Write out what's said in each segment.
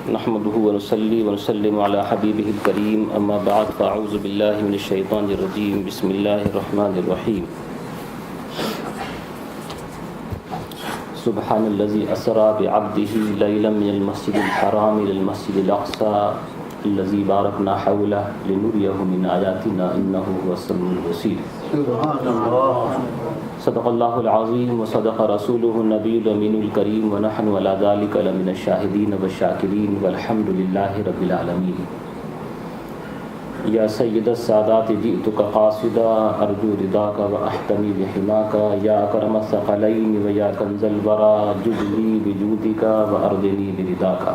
نحمده ونصلي ونسلم على حبيبه الكريم اما بعد فاعوذ بالله من الشيطان الرجيم بسم الله الرحمن الرحيم سبحان الذي اسرى بعبده ليلا من المسجد الحرام الى المسجد الاقصى الذي باركنا حوله لنريه من آياتنا انه هو السميع البصير. سبحان الله. صدق الله العظيم وصدق رسوله النبي الأمين الكريم ونحن على ذلك لمن الشاهدين والشاكرين والحمد لله رب العالمين. يا سيد السادات جئتك قاصدا أرجو رضاك وأحتمي بحماك يا أكرم الثقلين ويا كنز الورى جد لي بجودك وأرضني برضاك.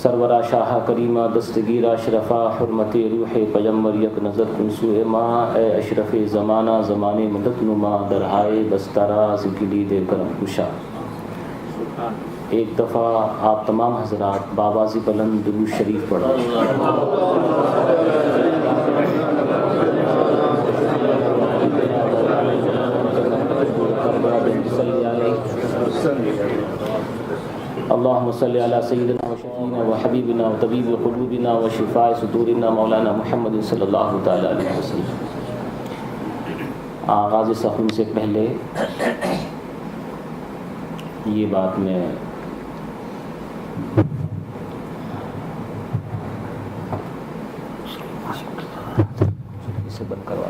سرورا شاہ کریمہ دستگیرہ اشرفا حرمت روح پیمبر یک نظر کن سوئے ماں اے اشرف زمانہ زمانے مدد نما درہائے بستراز گلی دے کرم کشا. ایک دفعہ آپ تمام حضرات بابازی بلند درود شریف پڑھیں. اللهم صل على سيدنا وشفينا وحبيبنا وطبيب قلوبنا وشفاء صدورنا مولانا محمد صلی اللہ تعالی علیہ وسلم. آغاز سخن سے پہلے یہ بات میں اسے بند کروا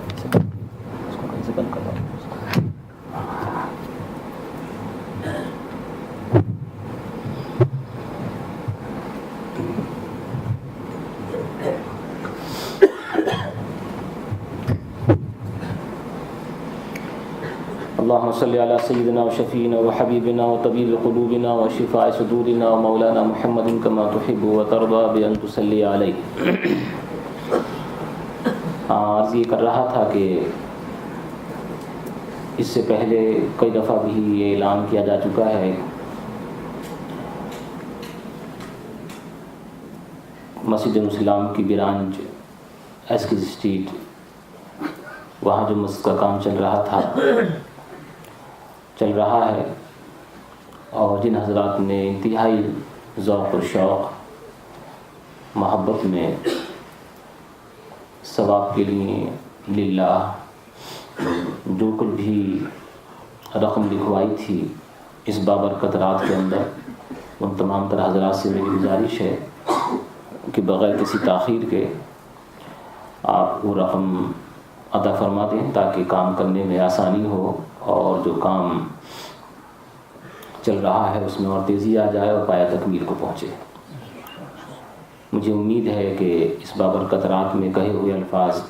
اللهم صل على سيدنا وشفينا وحبيبنا وطبيب قلوبنا وشفاء صدورنا ومولانا محمد كما تحب وترضى بأن تصلي عليه. عرض یہ کر رہا تھا کہ اس سے پہلے کئی دفعہ بھی یہ اعلان کیا جا چکا ہے مسجد مسلم کی برانچ ایسکز اسٹریٹ وہاں جو مسجد کا کام چل رہا ہے اور جن حضرات نے انتہائی ذوق و شوق محبت میں ثواب کے لیے للہ جو کچھ بھی رقم لکھوائی تھی اس بابرکت رات کے اندر، ان تمام تر حضرات سے میری گزارش ہے کہ بغیر کسی تاخیر کے آپ وہ رقم ادا فرما دیں تاکہ کام کرنے میں آسانی ہو اور جو کام چل رہا ہے اس میں اور تیزی آ جائے اور پایہ تکمیل کو پہنچے. مجھے امید ہے کہ اس بابرکت رات میں کہے ہوئے الفاظ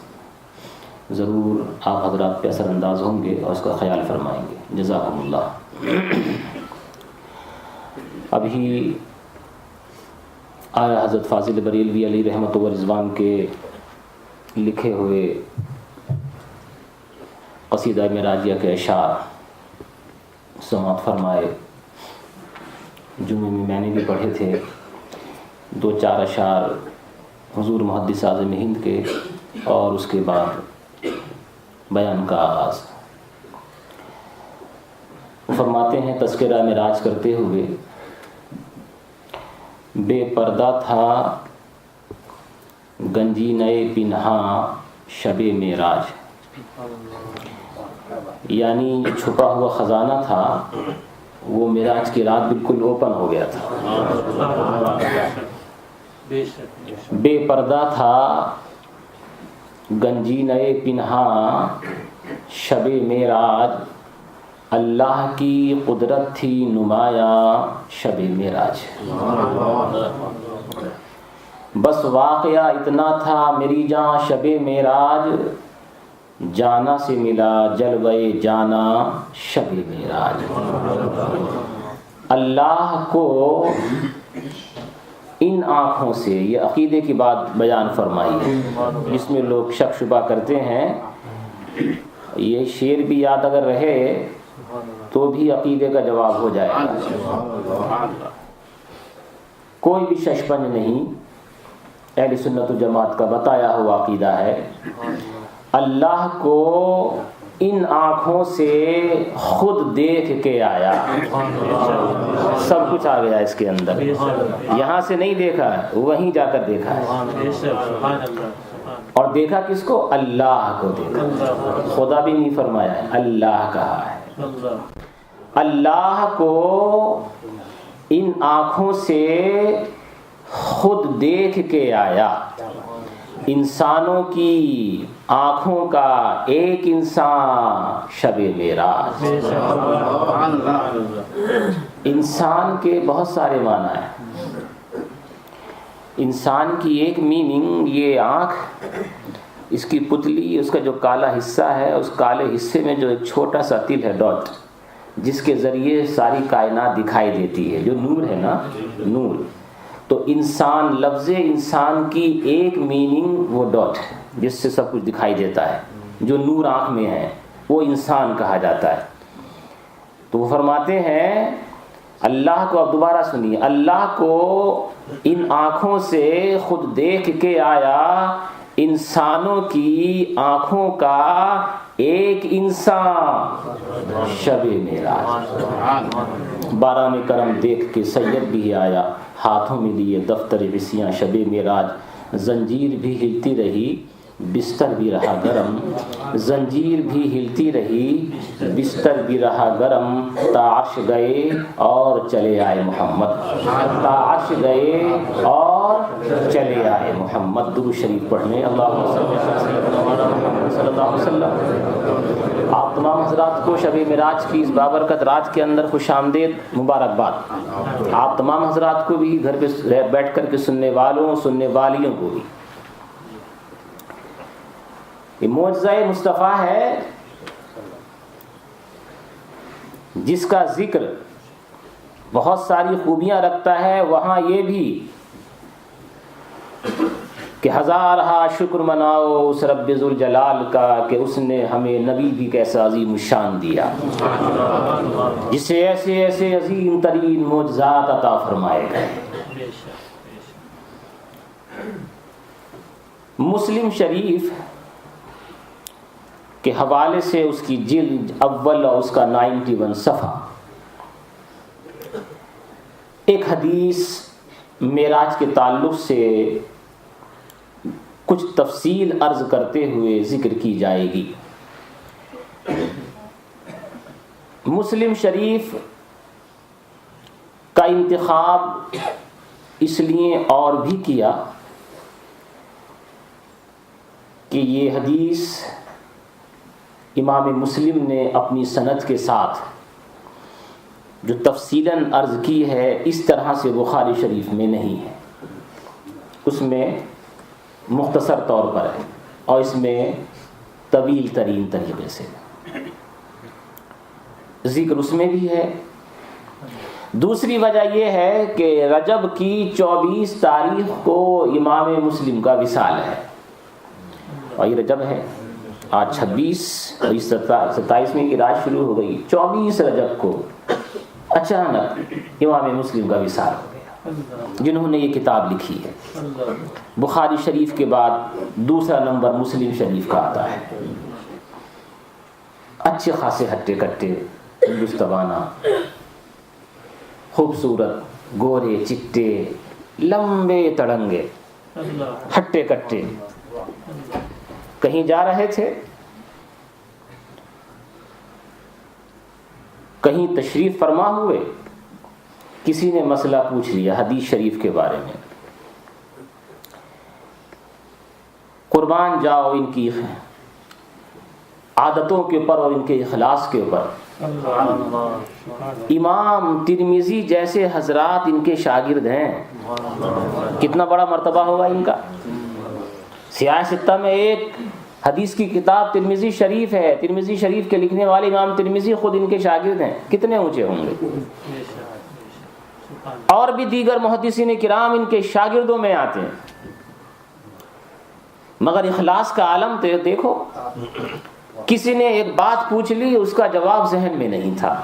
ضرور آپ حضرات پہ اثر انداز ہوں گے اور اس کا خیال فرمائیں گے. جزاکم اللہ. ابھی اعلیٰ حضرت فاضل بریلوی علیہ رحمت و رضوان کے لکھے ہوئے قصیدہ معراجیہ کے اشعار سماعت فرمائے. جمعے میں نے بھی پڑھے تھے 2-4 اشعار حضور محدث اعظم ہند کے اور اس کے بعد بیان کا آغاز. وہ فرماتے ہیں تذکرہ معراج کرتے ہوئے، بے پردہ تھا گنجینہ پنہاں شب معراج. یعنی جو چھپا ہوا خزانہ تھا وہ معراج کی رات بالکل اوپن ہو گیا تھا. بے پردہ تھا گنجینہ پنہاں شب معراج، اللہ کی قدرت تھی نمایاں شب معراج. بس واقعہ اتنا تھا میری جاں شب معراج، جانا سے ملا جلوے جانا شب معراج. اللہ کو ان آنکھوں سے، یہ عقیدے کی بات بیان فرمائی ہے جس میں لوگ شک شبہ کرتے ہیں. یہ شعر بھی یاد اگر رہے تو بھی عقیدے کا جواب ہو جائے گا. کوئی بھی ششپنج نہیں، اہل سنت و جماعت کا بتایا ہوا عقیدہ ہے. اللہ کو ان آنکھوں سے خود دیکھ کے آیا. سب کچھ آ گیا اس کے اندر. یہاں سے نہیں دیکھا ہے، وہیں جا کر دیکھا ہے. اور دیکھا کس کو؟ اللہ کو دیکھا. خدا بھی نہیں فرمایا ہے، اللہ کہا ہے. اللہ کو ان آنکھوں سے خود دیکھ کے آیا. انسانوں کی آنکھوں کا ایک انسان شب معراج. انسان کے بہت سارے معنی ہیں. انسان کی ایک میننگ یہ آنکھ، اس کی پتلی، اس کا جو کالا حصہ ہے، اس کالے حصے میں جو ایک چھوٹا سا تل ہے، ڈاٹ، جس کے ذریعے ساری کائنات دکھائی دیتی ہے، جو نور ہے نا، نور. تو انسان، لفظ انسان کی ایک میننگ وہ ڈاٹ ہے جس سے سب کچھ دکھائی دیتا ہے، جو نور آنکھ میں ہے وہ انسان کہا جاتا ہے. تو وہ فرماتے ہیں اللہ کو، اب دوبارہ سنیے، اللہ کو ان آنکھوں سے خود دیکھ کے آیا. انسانوں کی آنکھوں کا ایک انسان شب معراج. باران کرم دیکھ کے سید بھی آیا، ہاتھوں میں لیے دفتر عصیاں شب معراج. زنجیر بھی ہلتی رہی، بستر بھی رہا گرم. زنجیر بھی ہلتی رہی، بستر بھی رہا گرم. تا عرش گئے اور چلے آئے محمد. تا عرش گئے اور چلے آئے محمد. درود شریف پڑھنے اللہم صلی اللہ علیہ وسلم. آپ تمام حضرات کو شب معراج کی اس بابرکت رات کے اندر خوش آمدید، مبارکباد. آپ تمام حضرات کو بھی، گھر پہ بیٹھ کر کے سننے والوں، سننے والیوں کو بھی. یہ معجزہ مصطفیٰ ہے جس کا ذکر بہت ساری خوبیاں رکھتا ہے. وہاں یہ بھی کہ ہزارہا شکر مناؤ اس رب ذوالجلال کا کہ اس نے ہمیں نبی بھی کیسا عظیم الشان دیا، جسے ایسے ایسے عظیم ترین معجزات عطا فرمائے گئے. مسلم شریف کے حوالے سے اس کی جلد اول اور اس کا 91 صفحہ ایک حدیث معراج کے تعلق سے کچھ تفصیل عرض کرتے ہوئے ذکر کی جائے گی. مسلم شریف کا انتخاب اس لیے اور بھی کیا کہ یہ حدیث امام مسلم نے اپنی سند کے ساتھ جو تفصیلاً عرض کی ہے اس طرح سے بخاری شریف میں نہیں ہے. اس میں مختصر طور پر ہے اور اس میں طویل ترین طریقے سے ذکر اس میں بھی ہے. دوسری وجہ یہ ہے کہ رجب کی 24 تاریخ کو امام مسلم کا وصال ہے اور یہ رجب ہے. آج 26 اور 27ویں کی رات شروع ہو گئی. 24 رجب کو اچانک امام مسلم کا وصال ہو گیا، جنہوں نے یہ کتاب لکھی ہے. بخاری شریف کے بعد دوسرا نمبر مسلم شریف کا آتا ہے. اچھے خاصے ہٹے کٹے، ہندوستانہ، خوبصورت، گورے چٹے، لمبے تڑنگے، ہٹے کٹے. کہیں جا رہے تھے، کہیں تشریف فرما ہوئے، کسی نے مسئلہ پوچھ لیا حدیث شریف کے بارے میں. قربان جاؤ ان کی عادتوں کے اوپر اور ان کے اخلاص کے اوپر. امام ترمذی جیسے حضرات ان کے شاگرد ہیں، کتنا بڑا مرتبہ ہوگا ان کا. سیاہ ستہ میں ایک حدیث کی کتاب ترمذی شریف ہے. ترمذی شریف کے لکھنے والے امام ترمذی خود ان کے شاگرد ہیں. کتنے اونچے ہوں گے. اور بھی دیگر محدثین کرام ان کے شاگردوں میں آتے ہیں. مگر اخلاص کا عالم تو دیکھو، کسی نے ایک بات پوچھ لی، اس کا جواب ذہن میں نہیں تھا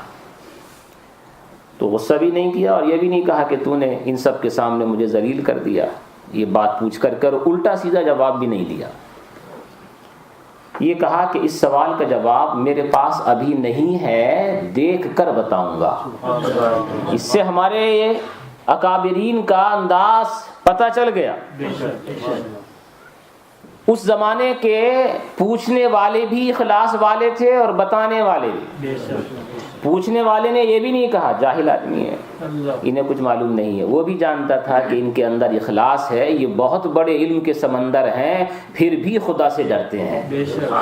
تو غصہ بھی نہیں کیا اور یہ بھی نہیں کہا کہ تو نے ان سب کے سامنے مجھے ذلیل کر دیا یہ بات پوچھ کر، الٹا سیدھا جواب بھی نہیں دیا. یہ کہا کہ اس سوال کا جواب میرے پاس ابھی نہیں ہے، دیکھ کر بتاؤں گا۔ اس سے ہمارے اکابرین کا انداز پتہ چل گیا۔ اس زمانے کے پوچھنے والے بھی اخلاص والے تھے اور بتانے والے بھی۔ پوچھنے والے نے یہ بھی نہیں کہا جاہل آدمی ہے، انہیں کچھ معلوم نہیں ہے، وہ بھی جانتا تھا کہ ان کے اندر اخلاص ہے، یہ بہت بڑے علم کے سمندر ہیں، پھر بھی خدا سے ڈرتے ہیں،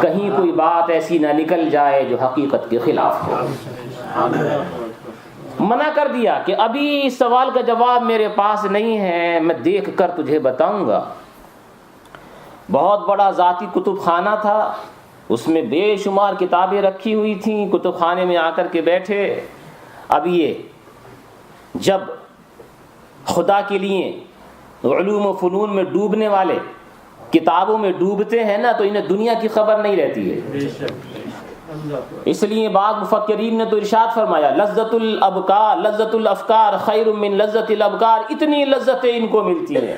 کہیں کوئی بات ایسی نہ نکل جائے جو حقیقت کے خلاف ہو۔ منع کر دیا کہ ابھی اس سوال کا جواب میرے پاس نہیں ہے، میں دیکھ کر تجھے بتاؤں گا۔ بہت بڑا ذاتی کتب خانہ تھا، اس میں بے شمار کتابیں رکھی ہوئی تھیں، کتب خانے میں آ کر کے بیٹھے۔ اب یہ جب خدا کے لیے علوم و فنون میں ڈوبنے والے کتابوں میں ڈوبتے ہیں نا، تو انہیں دنیا کی خبر نہیں رہتی ہے۔ اس لیے بعض مفکرین نے تو ارشاد فرمایا لذت الافکار خیر من لذت الابکار، اتنی لذتیں ان کو ملتی ہیں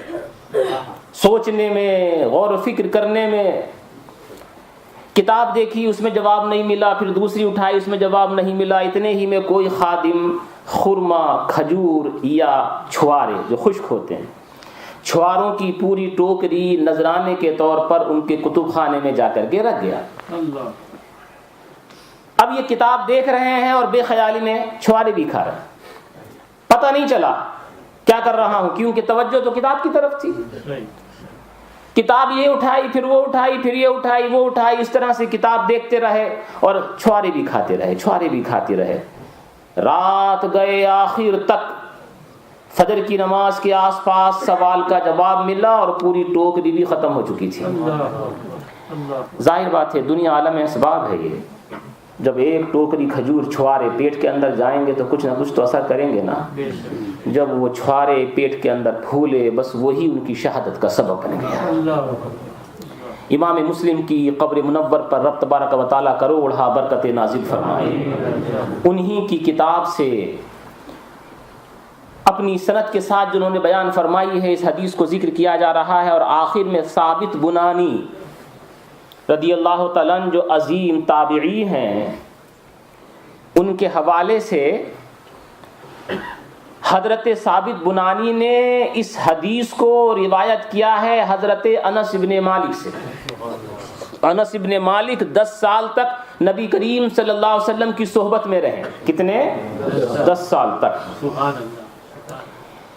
سوچنے میں، غور و فکر کرنے میں۔ کتاب دیکھی اس میں جواب نہیں ملا، پھر دوسری اٹھائی اس میں جواب نہیں ملا، اتنے ہی میں کوئی خادم خرما، کھجور یا چھوارے جو خشک ہوتے ہیں، چھواروں کی پوری ٹوکری نذرانے کے طور پر ان کے کتب خانے میں جا کر کے رکھ گیا۔ اب یہ کتاب دیکھ رہے ہیں اور بے خیالی میں چھوارے بھی کھا رہے ہیں، پتہ نہیں چلا کیا کر رہا ہوں، کیونکہ توجہ تو کتاب کی طرف تھی۔ کتاب یہ اٹھائی پھر وہ اٹھائی، پھر یہ اٹھائی وہ اٹھائی، اس طرح سے کتاب دیکھتے رہے اور چھوارے بھی کھاتے رہے، چھوارے بھی کھاتے رہے۔ رات گئے آخر تک، فجر کی نماز کے آس پاس سوال کا جواب ملا اور پوری ٹوکری بھی ختم ہو چکی تھی۔ ظاہر بات ہے دنیا عالم اسباب ہے، یہ جب ایک ٹوکری کھجور چھوارے پیٹ کے اندر جائیں گے تو کچھ نہ کچھ تو اثر کریں گے نا۔ جب وہ چھوارے پیٹ کے اندر پھولے، بس وہی ان کی شہادت کا سبب بن گیا۔ امام مسلم کی قبر منور پر رب تبارک و تعالیٰ کروڑہا برکت نازل فرمائے۔ انہی کی کتاب سے اپنی سند کے ساتھ جنہوں نے بیان فرمائی ہے، اس حدیث کو ذکر کیا جا رہا ہے، اور آخر میں ثابت بنانی رضی اللہ تعالیٰ عنہ جو عظیم تابعی ہیں، ان کے حوالے سے حضرت ثابت بنانی نے اس حدیث کو روایت کیا ہے حضرت انس ابن مالک سے۔ انس ابن مالک 10 سال تک نبی کریم صلی اللہ علیہ وسلم کی صحبت میں رہے۔ کتنے؟ 10 سال تک۔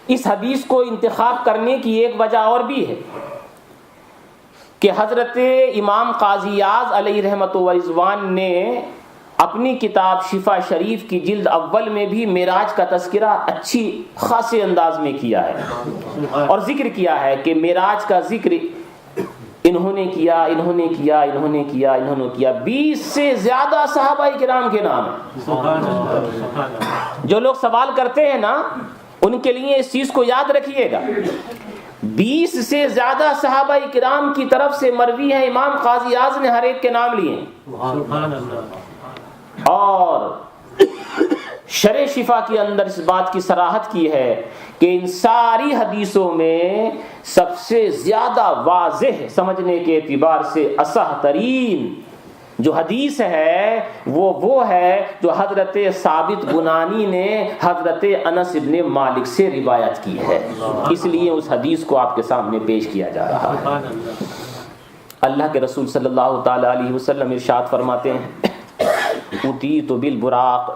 اس حدیث کو انتخاب کرنے کی ایک وجہ اور بھی ہے کہ حضرت امام قاضی اعظ علیہ رحمت و رضوان نے اپنی کتاب شفا شریف کی جلد اول میں بھی معراج کا تذکرہ اچھی خاصے انداز میں کیا ہے، اور ذکر کیا ہے کہ معراج کا ذکر انہوں نے کیا 20 سے زیادہ صحابہ کرام کے نام ہیں۔ جو لوگ سوال کرتے ہیں نا، ان کے لیے اس چیز کو یاد رکھیے گا، 20 سے زیادہ صحابہ کرام کی طرف سے مروی ہے، امام قاضی اعظم نے ہر ایک کے نام لیے ہیں۔ اور شرح شفا کے اندر اس بات کی صراحت کی ہے کہ ان ساری حدیثوں میں سب سے زیادہ واضح سمجھنے کے اعتبار سے اصح ترین جو حدیث ہے وہ ہے جو حضرت ثابت بنانی نے حضرت انس ابن مالک سے روایت کی ہے، اس لیے اس حدیث کو آپ کے سامنے پیش کیا جا رہا ہے۔ اللہ کے رسول صلی اللہ تعالی علیہ وسلم ارشاد فرماتے ہیں اُتیت بالبراق،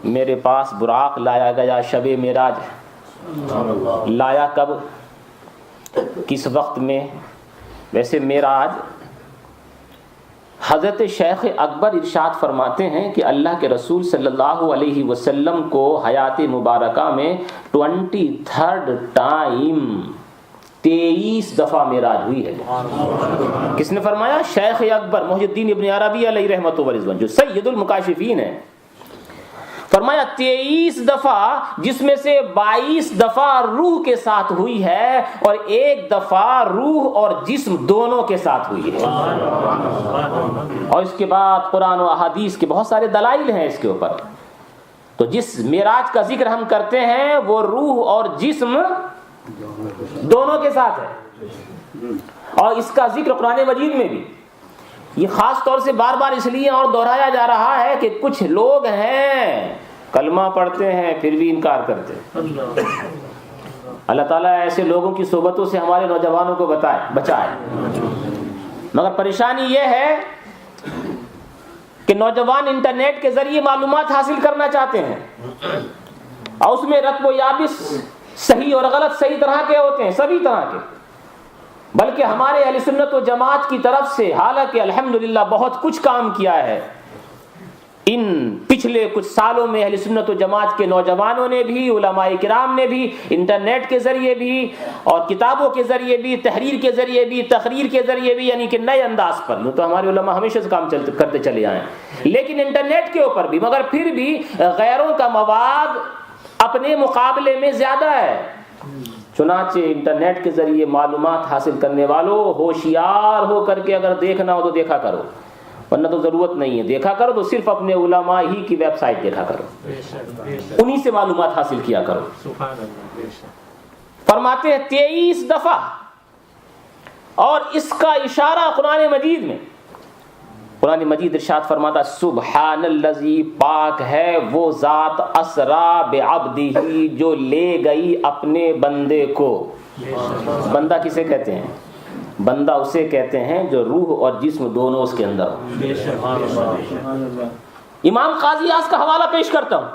میرے پاس براق لایا گیا شب معراج۔ لایا کب؟ کس وقت میں؟ ویسے معراج حضرت شیخ اکبر ارشاد فرماتے ہیں کہ اللہ کے رسول صلی اللہ علیہ وسلم کو حیات مبارکہ میں 23rd ٹائم 23 دفعہ معراج ہوئی ہے۔ کس نے فرمایا؟ شیخ اکبر محی الدین ابن عربی علیہ رحمۃ و رضوان، جو سید المکاشفین ہیں۔ فرمایا 23 دفعہ، جس میں سے 22 دفعہ روح کے ساتھ ہوئی ہے اور 1 دفعہ روح اور جسم دونوں کے ساتھ ہوئی ہے۔ اور اس کے بعد قرآن و احادیث کے بہت سارے دلائل ہیں اس کے اوپر۔ تو جس معراج کا ذکر ہم کرتے ہیں وہ روح اور جسم دونوں کے ساتھ ہے، اور اس کا ذکر قرآن مجید میں بھی یہ خاص طور سے بار بار اس لیے اور دہرایا جا رہا ہے کہ کچھ لوگ ہیں کلمہ پڑھتے ہیں پھر بھی انکار کرتے ہیں. اللہ تعالیٰ ایسے لوگوں کی صحبتوں سے ہمارے نوجوانوں کو بچائے. مگر پریشانی یہ ہے کہ نوجوان انٹرنیٹ کے ذریعے معلومات حاصل کرنا چاہتے ہیں اور اس میں رتب و یابس صحیح اور غلط صحیح طرح کے ہوتے ہیں، سبھی طرح کے. بلکہ ہمارے اہل سنت و جماعت کی طرف سے حالانکہ الحمدللہ بہت کچھ کام کیا ہے، ان پچھلے کچھ سالوں میں اہل سنت و جماعت کے نوجوانوں نے بھی، علماء کرام نے بھی انٹرنیٹ کے ذریعے بھی اور کتابوں کے ذریعے بھی، تحریر کے ذریعے بھی، تقریر کے ذریعے بھی، یعنی کہ نئے انداز پر. یوں تو ہمارے علماء ہمیشہ سے کام کرتے چلے آئے ہیں، لیکن انٹرنیٹ کے اوپر بھی. مگر پھر بھی غیروں کا مواد اپنے مقابلے میں زیادہ ہے. چنانچہ انٹرنیٹ کے ذریعے معلومات حاصل کرنے والوں ہوشیار ہو کر کے اگر دیکھنا ہو تو دیکھا کرو، ورنہ تو ضرورت نہیں ہے. دیکھا کرو تو صرف اپنے علماء ہی کی ویب سائٹ دیکھا کرو، انہی سے معلومات حاصل کیا کرو. فرماتے ہیں 23 دفعہ، اور اس کا اشارہ قرآن مجید میں. قرآن مجید ارشاد فرماتا سبحان الذی، پاک ہے وہ ذات، اسرا بعبدہ، جو لے گئی اپنے بندے کو. بندہ کسے کہتے ہیں؟ بندہ اسے کہتے ہیں جو روح اور جسم دونوں اس کے اندر ہو. امام قاضی اعظم کا حوالہ پیش کرتا ہوں.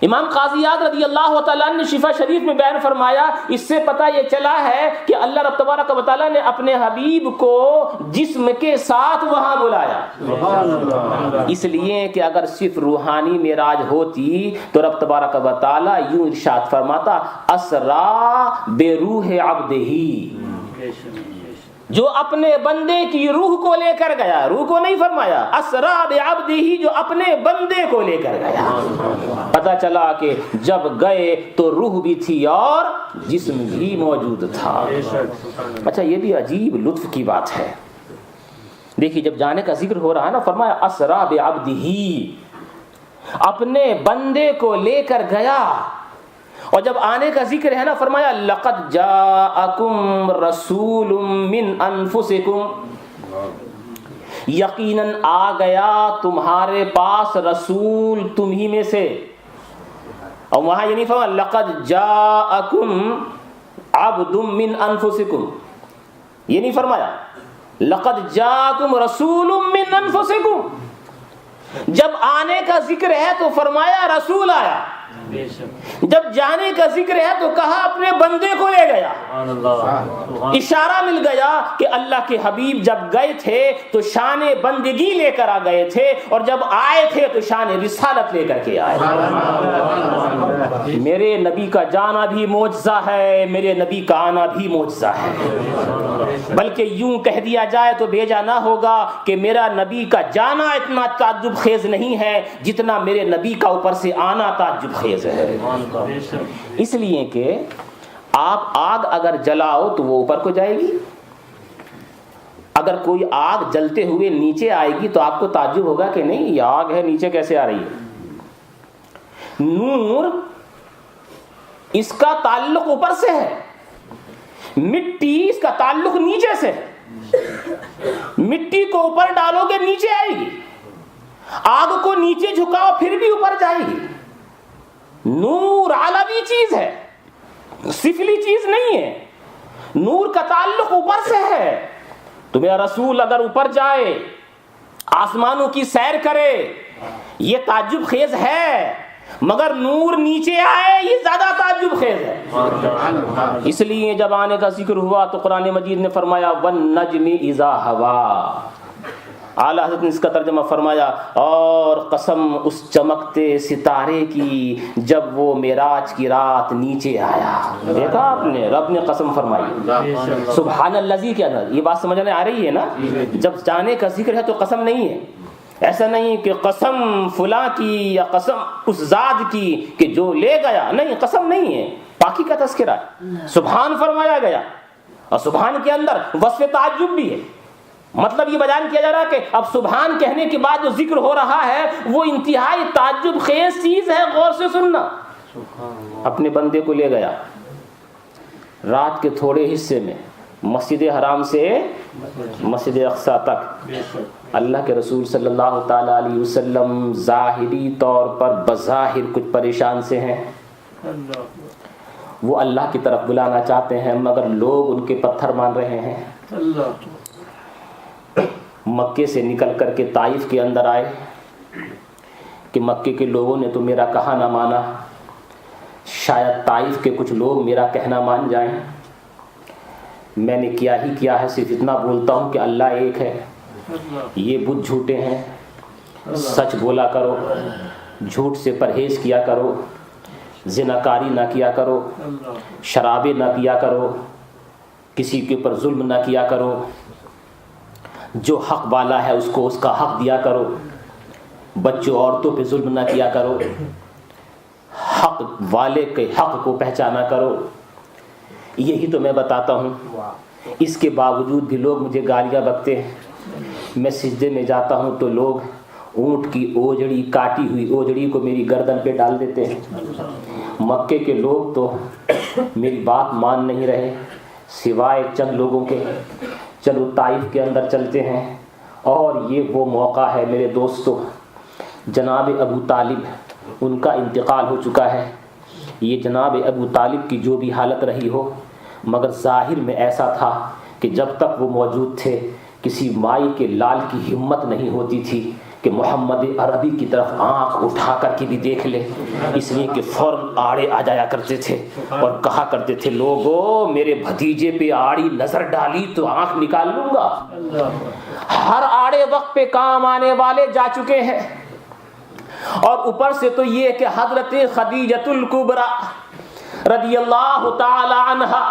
امام قاضی اعظم رضی اللہ تعالیٰ نے شفا شریف میں بیان فرمایا، اس سے پتہ یہ چلا ہے کہ اللہ رب تبارک و تعالیٰ نے اپنے حبیب کو جسم کے ساتھ وہاں بلایا. اس لیے کہ اگر صرف روحانی معراج ہوتی تو رب تبارک و تعالیٰ یوں ارشاد فرماتا اسرا بے روح عبدہ، جو اپنے بندے کی روح کو لے کر گیا. روح کو نہیں فرمایا، اسرا بعبدہ، جو اپنے بندے کو لے کر گیا. پتہ چلا کہ جب گئے تو روح بھی تھی اور جسم بھی موجود تھا. اچھا یہ بھی عجیب لطف کی بات ہے. دیکھیے جب جانے کا ذکر ہو رہا ہے نا، فرمایا اسرا بعبدہ، اپنے بندے کو لے کر گیا. اور جب آنے کا ذکر ہے نا، فرمایا لقد جاءکم رسول من انفسکم، یقیناً آ گیا تمہارے پاس رسول تمہی میں سے. اور وہاں یہ نہیں فرمایا لقد جاءکم عبد من انفسکم، یہ نہیں فرمایا لقد جاءکم رسول من انفسکم. جب آنے کا ذکر ہے تو فرمایا رسول آیا، جب جانے کا ذکر ہے تو کہا اپنے بندے کو لے گیا. اشارہ مل گیا کہ اللہ کے حبیب جب گئے تھے تو شان بندگی لے کر آ گئے تھے، اور جب آئے تھے تو شان رسالت لے کر کے آئے. میرے نبی کا جانا بھی معجزہ ہے، میرے نبی کا آنا بھی معجزہ ہے. بلکہ یوں کہہ دیا جائے تو بھیجا نہ ہوگا کہ میرا نبی کا جانا اتنا تعجب خیز نہیں ہے جتنا میرے نبی کا اوپر سے آنا تعجب خیز ہے. اس لیے کہ آپ آگ اگر جلاؤ تو وہ اوپر کو جائے گی، اگر کوئی آگ جلتے ہوئے نیچے آئے گی تو آپ کو تعجب ہوگا کہ نہیں یہ آگ ہے نیچے کیسے آ رہی ہے. نور اس کا تعلق اوپر سے ہے، مٹی اس کا تعلق نیچے سے ہے. مٹی کو اوپر ڈالو گے نیچے آئے گی، آگ کو نیچے جھکاؤ پھر بھی اوپر جائے گی. نور عالمی چیز ہے، سفلی چیز نہیں ہے. نور کا تعلق اوپر سے ہے. تو میرا رسول اگر اوپر جائے، آسمانوں کی سیر کرے، یہ تعجب خیز ہے، مگر نور نیچے آئے یہ زیادہ تعجب خیز ہے. اس لیے جب آنے کا ذکر ہوا تو قرآن مجید نے فرمایا وَالنَّجْمِ إِذَا هَوَىٰ. اعلیٰ حضرت نے اس کا ترجمہ فرمایا اور قسم اس چمکتے ستارے کی جب وہ معراج کی رات نیچے آیا. دیکھا آپ نے، رب نے قسم فرمائی. سبحان الذی کے اندر یہ بات سمجھنے آ رہی ہے نا. جب جانے کا ذکر ہے تو قسم نہیں ہے. ایسا نہیں کہ قسم فلاں کی یا قسم اس ذات کی کہ جو لے گیا، نہیں، قسم نہیں ہے، پاکی کا تذکرہ ہے. سبحان فرمایا گیا اور سبحان کے اندر وصف تعجب بھی ہے. مطلب یہ بیان کیا جا رہا ہے کہ اب سبحان کہنے کے بعد جو ذکر ہو رہا ہے وہ انتہائی تعجب خیز چیز ہے. غور سے سننا. اپنے بندے کو لے گیا رات کے تھوڑے حصے میں، مسجد حرام سے مسجد اقصی تک اللہ کے رسول صلی اللہ تعالیٰ علیہ وسلم ظاہری طور پر بظاہر کچھ پریشان سے ہیں، وہ اللہ کی طرف بلانا چاہتے ہیں مگر لوگ ان کے پتھر مان رہے ہیں۔ مکے سے نکل کر کے طائف کے اندر آئے کہ مکے کے لوگوں نے تو میرا کہا نہ مانا، شاید طائف کے کچھ لوگ میرا کہنا مان جائیں۔ میں نے کیا ہی کیا ہے، صرف اتنا بولتا ہوں کہ اللہ ایک ہے، یہ بت جھوٹے ہیں، سچ بولا کرو، جھوٹ سے پرہیز کیا کرو، زناکاری نہ کیا کرو، شرابیں نہ پیا کرو، کسی کے اوپر ظلم نہ کیا کرو، جو حق والا ہے اس کو اس کا حق دیا کرو، بچوں عورتوں پہ ظلم نہ کیا کرو، حق والے کے حق کو پہچانا کرو۔ یہی تو میں بتاتا ہوں، اس کے باوجود بھی لوگ مجھے گالیاں بکتے ہیں۔ میں سجدے میں جاتا ہوں تو لوگ اونٹ کی اوجڑی، کاٹی ہوئی اوجڑی کو میری گردن پہ ڈال دیتے ہیں۔ مکے کے لوگ تو میری بات مان نہیں رہے سوائے چند لوگوں کے۔ چلو طائف کے اندر چلتے ہیں، اور یہ وہ موقع ہے میرے دوستو، جناب ابو طالب ان کا انتقال ہو چکا ہے۔ یہ جناب ابو طالب کی جو بھی حالت رہی ہو، مگر ظاہر میں ایسا تھا کہ جب تک وہ موجود تھے کسی مائی کے لال کی ہمت نہیں ہوتی تھی کہ محمد عربی کی طرف آنکھ اٹھا کر کے بھی دیکھ لے، اس لیے کہ فوراً آڑے آ جایا کرتے تھے اور کہا کرتے تھے، لوگوں میرے بھتیجے پہ آڑی نظر ڈالی تو آنکھ نکال لوں گا۔ ہر آڑے وقت پہ کام آنے والے جا چکے ہیں، اور اوپر سے تو یہ کہ حضرت خدیجۃ الکبریٰ رضی اللہ تعالی عنہا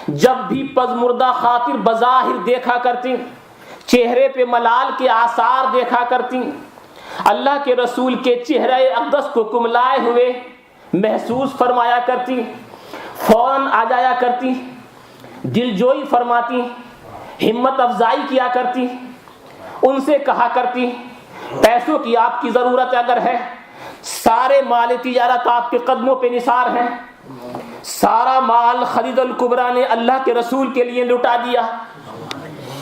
جب بھی پزمردہ خاطر بظاہر دیکھا کرتی، چہرے پہ ملال کے آثار دیکھا کرتی، اللہ کے رسول کے چہرہ اقدس کو کملائے ہوئے محسوس فرمایا کرتی، فوراً آ جایا کرتی، دل جوئی فرماتی، ہمت افزائی کیا کرتی، ان سے کہا کرتی، پیسوں کی آپ کی ضرورت اگر ہے، سارے مال تجارت آپ کے قدموں پہ نثار ہیں، سارا مال خدیجہ الکبریٰ نے اللہ کے رسول کے لیے لٹا دیا۔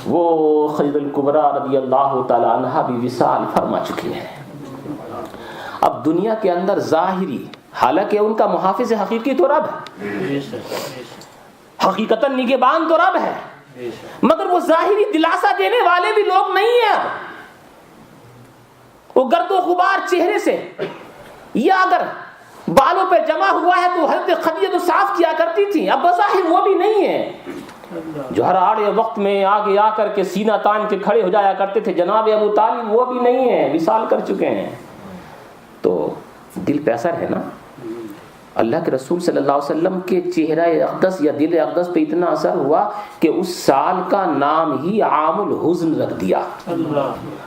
وہ خدیجہ الکبریٰ رضی اللہ تعالی عنہا بھی وصال فرما چکی ہے۔ اب دنیا کے اندر ظاہری، حالانکہ ان کا محافظ حقیقی تو رب ہے، حقیقتاً نگہبان تو رب ہے، مگر وہ ظاہری دلاسا دینے والے بھی لوگ نہیں ہیں۔ وہ گرد و غبار چہرے سے، یا اگر بالوں پہ جمع ہوا ہے تو حضرت خدیجہ تو صاف کیا کرتی تھی، اب بظاہر وہ بھی نہیں ہے۔ جو ہر آڑے وقت میں آگے آ کر کے سینہ تان کے کھڑے ہو جایا کرتے تھے، جناب ابو طالب وہ بھی نہیں ہے، وصال کر چکے ہیں۔ تو دل پہ اثر ہے نا، اللہ کے رسول صلی اللہ علیہ وسلم کے چہرہ اقدس یا دل اقدس پہ اتنا اثر ہوا کہ اس سال کا نام ہی عام الحزن رکھ دیا۔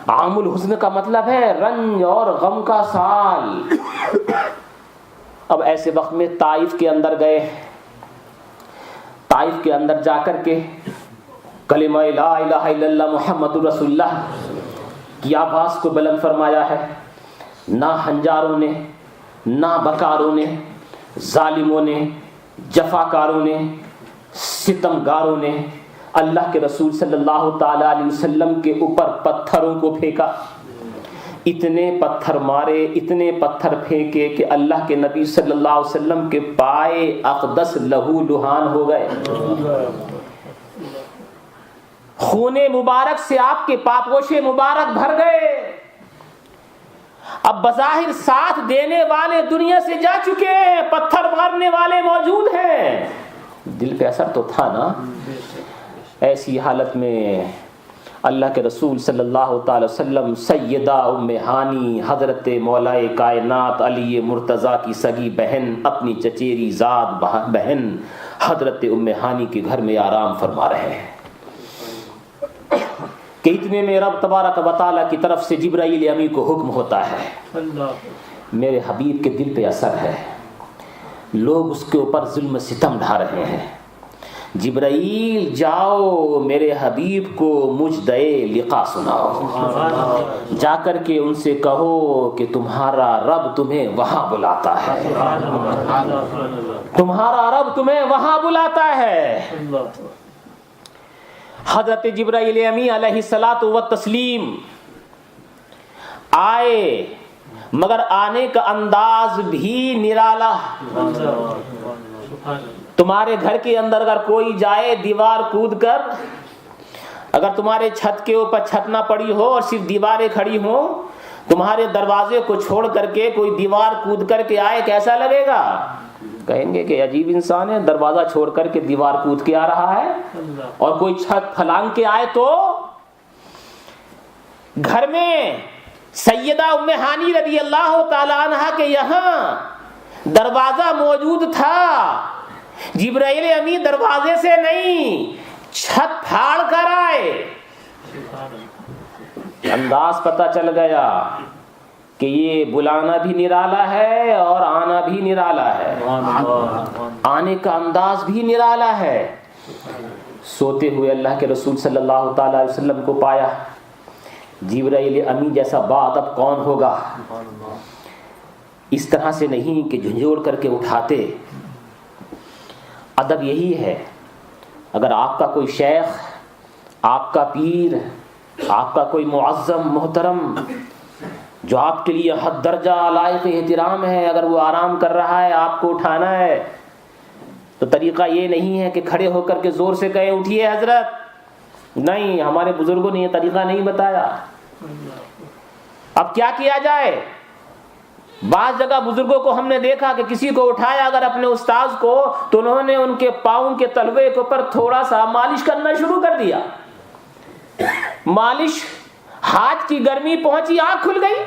عام الحزن کا مطلب ہے رنج اور غم کا سال۔ اب ایسے وقت میں طائف کے اندر گئے، طائف کے اندر جا کر کے کلمہ لا الہ الا اللہ محمد رسول اللہ کی آواز کو بلند فرمایا ہے۔ نہ ہنجاروں نے، نہ بکاروں نے، ظالموں نے، جفاکاروں نے، ستمگاروں نے اللہ کے رسول صلی اللہ تعالی علیہ وسلم کے اوپر پتھروں کو پھینکا، اتنے پتھر مارے، اتنے پتھر پھینکے کہ اللہ کے نبی صلی اللہ علیہ وسلم کے پائے اقدس لہو لہان ہو گئے، خون مبارک سے آپ کے پاپوش مبارک بھر گئے۔ اب بظاہر ساتھ دینے والے دنیا سے جا چکے ہیں، پتھر مارنے والے موجود ہیں، دل پہ اثر تو تھا نا۔ ایسی حالت میں اللہ کے رسول صلی اللہ تعالی وسلم سیدہ ام ہانی حضرت مولائے کائنات علی مرتضیٰ کی سگی بہن، اپنی چچیری ذات بہن حضرت ام ہانی کے گھر میں آرام فرما رہے ہیں کہ اتنے میں رب تبارک و تعالیٰ کی طرف سے جبرائیل امی کو حکم ہوتا ہے، میرے حبیب کے دل پہ اثر ہے، لوگ اس کے اوپر ظلم ستم ڈھا رہے ہیں، جبرائیل جاؤ میرے حبیب کو مجدے لقا سناؤ، جا کر کے ان سے کہو کہ تمہارا رب تمہیں وہاں بلاتا ہے، تمہارا رب تمہیں وہاں بلاتا ہے۔ حضرت جبرائیل امی علیہ الصلاۃ والتسلیم آئے، مگر آنے کا انداز بھی نرالا۔ تمہارے گھر کے اندر اگر کوئی جائے دیوار کود کر، اگر تمہارے چھت کے اوپر چھت نہ پڑی ہو اور صرف دیواریں کھڑی ہوں، تمہارے دروازے کو چھوڑ کر کے کوئی دیوار کود کر کے آئے، کیسا لگے گا؟ کہیں گے کہ عجیب انسان ہے، دروازہ چھوڑ کر کے دیوار کود کے آ رہا ہے۔ اور کوئی چھت پھلانگ کے آئے تو گھر میں سیدہ ام ہانی رضی اللہ تعالی عنہا کے یہاں دروازہ موجود تھا، جبرائیل امی دروازے سے نہیں چھت پھاڑ کر آئے۔ انداز پتہ چل گیا کہ یہ بلانا بھی نرالا ہے اور آنا بھی نرالا ہے، آنے کا انداز بھی نرالا ہے۔ سوتے ہوئے اللہ کے رسول صلی اللہ تعالی علیہ وسلم کو پایا، جبرائیل امی جیسا بادب کون ہوگا؟ اس طرح سے نہیں کہ جھنجھوڑ کر کے اٹھاتے۔ ادب یہی ہے، اگر آپ کا کوئی شیخ، آپ کا پیر، آپ کا کوئی معظم محترم جو آپ کے لیے حد درجہ لائق احترام ہے، اگر وہ آرام کر رہا ہے، آپ کو اٹھانا ہے تو طریقہ یہ نہیں ہے کہ کھڑے ہو کر کے زور سے کہیں اٹھیے حضرت، نہیں، ہمارے بزرگوں نے یہ طریقہ نہیں بتایا۔ اب کیا کیا جائے؟ بعض جگہ بزرگوں کو ہم نے دیکھا کہ کسی کو اٹھایا اگر اپنے استاذ کو تو انہوں نے ان کے پاؤں کے تلوے کے اوپر تھوڑا سا مالش کرنا شروع کر دیا۔ مالش، ہاتھ کی گرمی پہنچی، آنکھ کھل گئی۔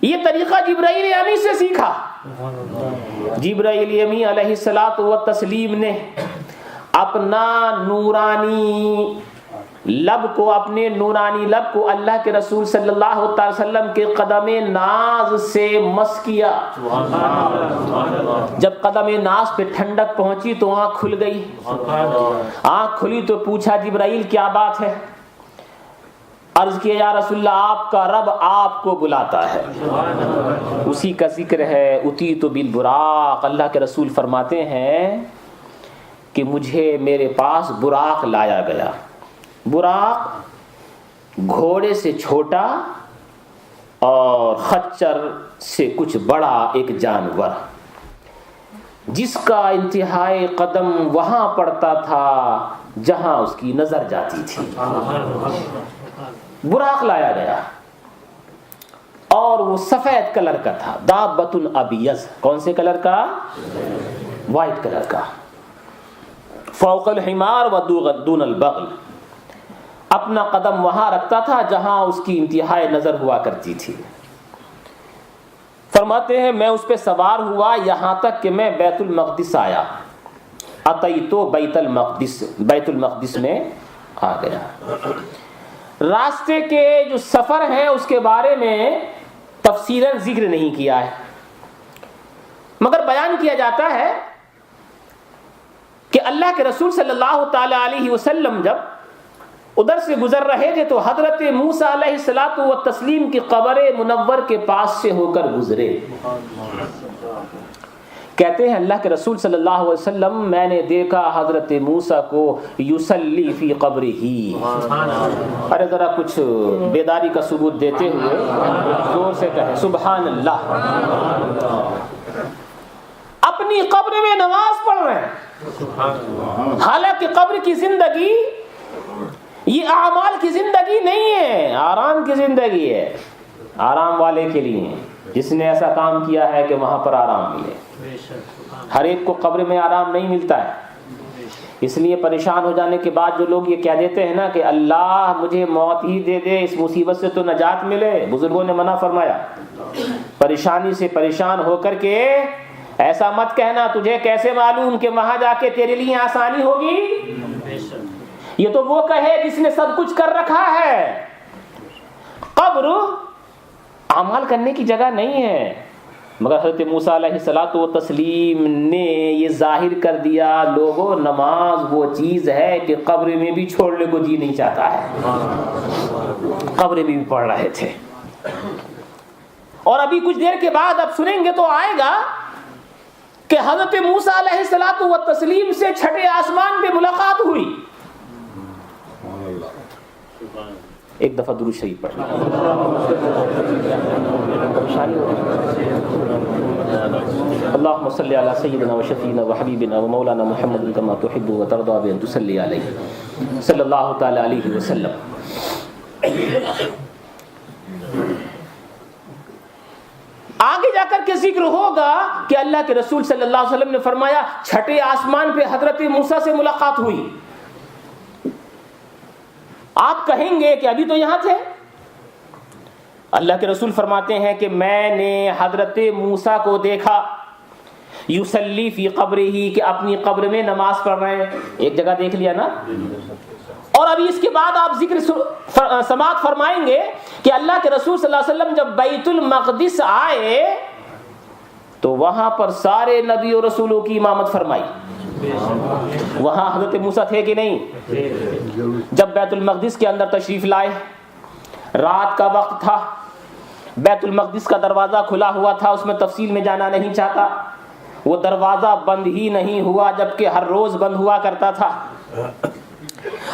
یہ طریقہ جبرائیل امی سے سیکھا۔ جبرائیل امی علیہ الصلاۃ والتسلیم نے اپنا نورانی لب کو، اپنے نورانی لب کو اللہ کے رسول صلی اللہ علیہ وسلم کے قدم ناز سے مس کیا۔ جب قدم ناز پہ ٹھنڈک پہنچی تو آنکھ کھل گئی۔ آنکھ کھلی تو پوچھا جبرائیل کیا بات ہے؟ عرض کیا یا رسول اللہ آپ کا رب آپ کو بلاتا ہے۔ اسی کا ذکر ہے اتیت بالبراق۔ اللہ کے رسول فرماتے ہیں کہ مجھے میرے پاس براق لایا گیا۔ براق گھوڑے سے چھوٹا اور خچر سے کچھ بڑا ایک جانور، جس کا انتہائی قدم وہاں پڑتا تھا جہاں اس کی نظر جاتی تھی۔ براق لایا گیا اور وہ سفید کلر کا تھا، دابۃ ابیض۔ کون سے کلر کا؟ وائٹ کلر کا۔ فوق الحمار و دون البغل، اپنا قدم وہاں رکھتا تھا جہاں اس کی انتہائی نظر ہوا کرتی تھی۔ فرماتے ہیں میں اس پہ سوار ہوا یہاں تک کہ میں بیت المقدس آیا۔ اتیتو بیت المقدس میں آ گیا۔ راستے کے جو سفر ہیں اس کے بارے میں تفصیلاً ذکر نہیں کیا ہے، مگر بیان کیا جاتا ہے کہ اللہ کے رسول صلی اللہ تعالی علیہ وسلم جب ادھر سے گزر رہے تھے تو حضرت موسیٰ علیہ الصلاۃ والتسلیم کی قبر منور کے پاس سے ہو کر گزرے۔ کہتے ہیں اللہ کے رسول صلی اللہ علیہ وسلم میں نے دیکھا حضرت موسیٰ کو یصلی فی قبرہ۔ ارے ذرا کچھ بیداری کا ثبوت دیتے ہوئے زور سے کہیں سبحان اللہ۔ اپنی قبر میں نماز پڑھ رہے ہیں، حالانکہ قبر کی زندگی یہ اعمال کی زندگی نہیں ہے، آرام کی زندگی ہے، آرام والے کے لیے، جس نے ایسا کام کیا ہے کہ وہاں پر آرام ملے۔ ہر ایک کو قبر میں آرام نہیں ملتا ہے، اس لیے پریشان ہو جانے کے بعد جو لوگ یہ کہہ دیتے ہیں نا کہ اللہ مجھے موت ہی دے دے، اس مصیبت سے تو نجات ملے، بزرگوں نے منع فرمایا۔ پریشانی سے پریشان ہو کر کے ایسا مت کہنا، تجھے کیسے معلوم کہ وہاں جا کے تیرے لیے آسانی ہوگی؟ یہ تو وہ کہے جس نے سب کچھ کر رکھا ہے۔ قبر اعمال کرنے کی جگہ نہیں ہے، مگر حضرت موسیٰ علیہ الصلاۃ والتسلیم نے یہ ظاہر کر دیا لوگوں نماز وہ چیز ہے کہ قبر میں بھی چھوڑنے کو جی نہیں چاہتا ہے۔ قبر میں بھی پڑھ رہے تھے، اور ابھی کچھ دیر کے بعد اب سنیں گے تو آئے گا کہ حضرت موسیٰ علیہ الصلاۃ والتسلیم سے چھٹے آسمان پہ ملاقات ہوئی۔ ایک دفعہ درود شریف پڑھ اللهم صل على سيدنا وشفينا وحبيبنا ومولانا محمد كما تحب وترضى بأن تصلي عليه صلی اللہ تعالی علیہ وسلم. آگے جا کر کے ذکر ہوگا کہ اللہ کے رسول صلی اللہ علیہ وسلم نے فرمایا چھٹے آسمان پہ حضرت موسیٰ سے ملاقات ہوئی. آپ کہیں گے کہ ابھی تو یہاں تھے. اللہ کے رسول فرماتے ہیں کہ میں نے حضرت موسیٰ کو دیکھا یصلی فی قبرہ کہ اپنی قبر میں نماز پڑھ رہے ہیں. ایک جگہ دیکھ لیا نا. اور ابھی اس کے بعد آپ ذکر سماعت فرمائیں گے کہ اللہ کے رسول صلی اللہ علیہ وسلم جب بیت المقدس آئے تو وہاں پر سارے نبی اور رسولوں کی امامت فرمائی. وہاں حضرت موسیٰ تھے کہ نہیں؟ جب بیت المقدس کے اندر تشریف لائے، رات کا وقت تھا، بیت المقدس کا دروازہ کھلا ہوا تھا. اس میں تفصیل میں جانا نہیں چاہتا. وہ دروازہ بند ہی نہیں ہوا جبکہ ہر روز بند ہوا کرتا تھا.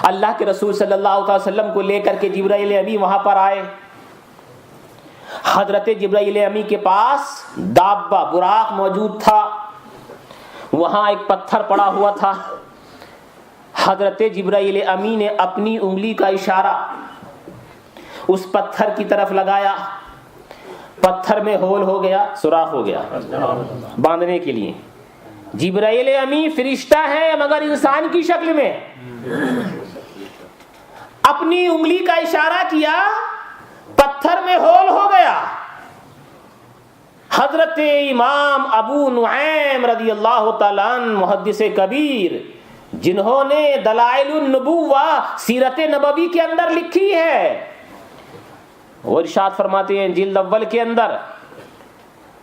اللہ کے رسول صلی اللہ علیہ وسلم کو لے کر کے جبرائیل امی وہاں پر آئے. حضرت جبرائیل امی کے پاس دابہ براق موجود تھا. وہاں ایک پتھر پڑا ہوا تھا. حضرت جبرائیل امی نے اپنی انگلی کا اشارہ اس پتھر کی طرف لگایا. پتھر میں ہول ہو گیا، سوراخ ہو گیا باندھنے کے لیے. جبرائیل امی فرشتہ ہے مگر انسان کی شکل میں. اپنی انگلی کا اشارہ کیا، پتھر میں ہول ہو گیا. حضرت امام ابو نعیم رضی اللہ تعالیٰ عنہ محدث کبیر، جنہوں نے دلائل النبوہ سیرت نبوی کے اندر لکھی ہے، وہ ارشاد فرماتے ہیں جلد اول کے اندر،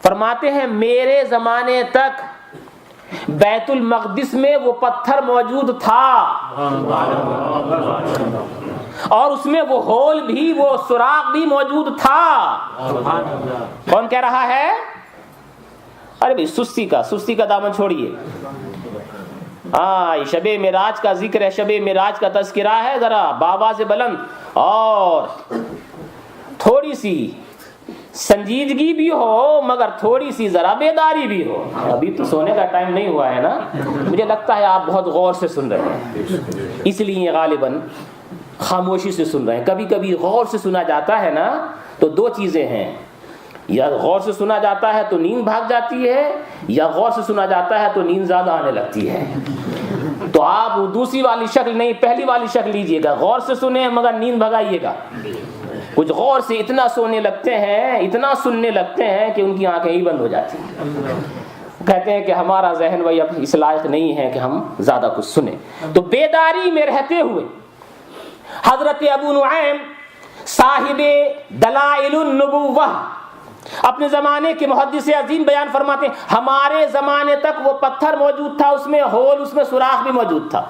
فرماتے ہیں میرے زمانے تک بیت المقدس میں وہ پتھر موجود تھا اور اس میں وہ ہول بھی، وہ سوراخ بھی موجود تھا. کون کہہ رہا ہے؟ ارے بھائی سستی کا دامن چھوڑیے. شب معراج کا ذکر ہے، شب معراج کا تذکرہ ہے. ذرا بابا سے بلند اور تھوڑی سی سنجیدگی بھی ہو مگر تھوڑی سی ذرا بیداری بھی ہو. ابھی تو سونے کا ٹائم نہیں ہوا ہے نا. مجھے لگتا ہے آپ بہت غور سے سن رہے ہیں، اس لیے غالباً خاموشی سے سن رہے ہیں. کبھی کبھی غور سے سنا جاتا ہے نا تو دو چیزیں ہیں، یا غور سے سنا جاتا ہے تو نیند بھاگ جاتی ہے، یا غور سے سنا جاتا ہے تو نیند زیادہ آنے لگتی ہے. تو آپ دوسری والی شکل نہیں، پہلی والی شکل لیجئے گا. غور سے سنیں مگر نیند بھگائیے گا. کچھ غور سے اتنا سونے لگتے ہیں، اتنا سننے لگتے ہیں کہ ان کی آنکھیں ہی بند ہو جاتی ہیں. کہتے ہیں کہ ہمارا ذہن وہی اب اس لائق نہیں ہے کہ ہم زیادہ کچھ سنیں. تو بیداری میں رہتے ہوئے حضرت ابو نعیم صاحب دلائل النبوہ اپنے زمانے کے محدث عظیم بیان فرماتے ہیں ہمارے زمانے تک وہ پتھر موجود تھا، اس میں ہول، اس میں سوراخ بھی موجود تھا.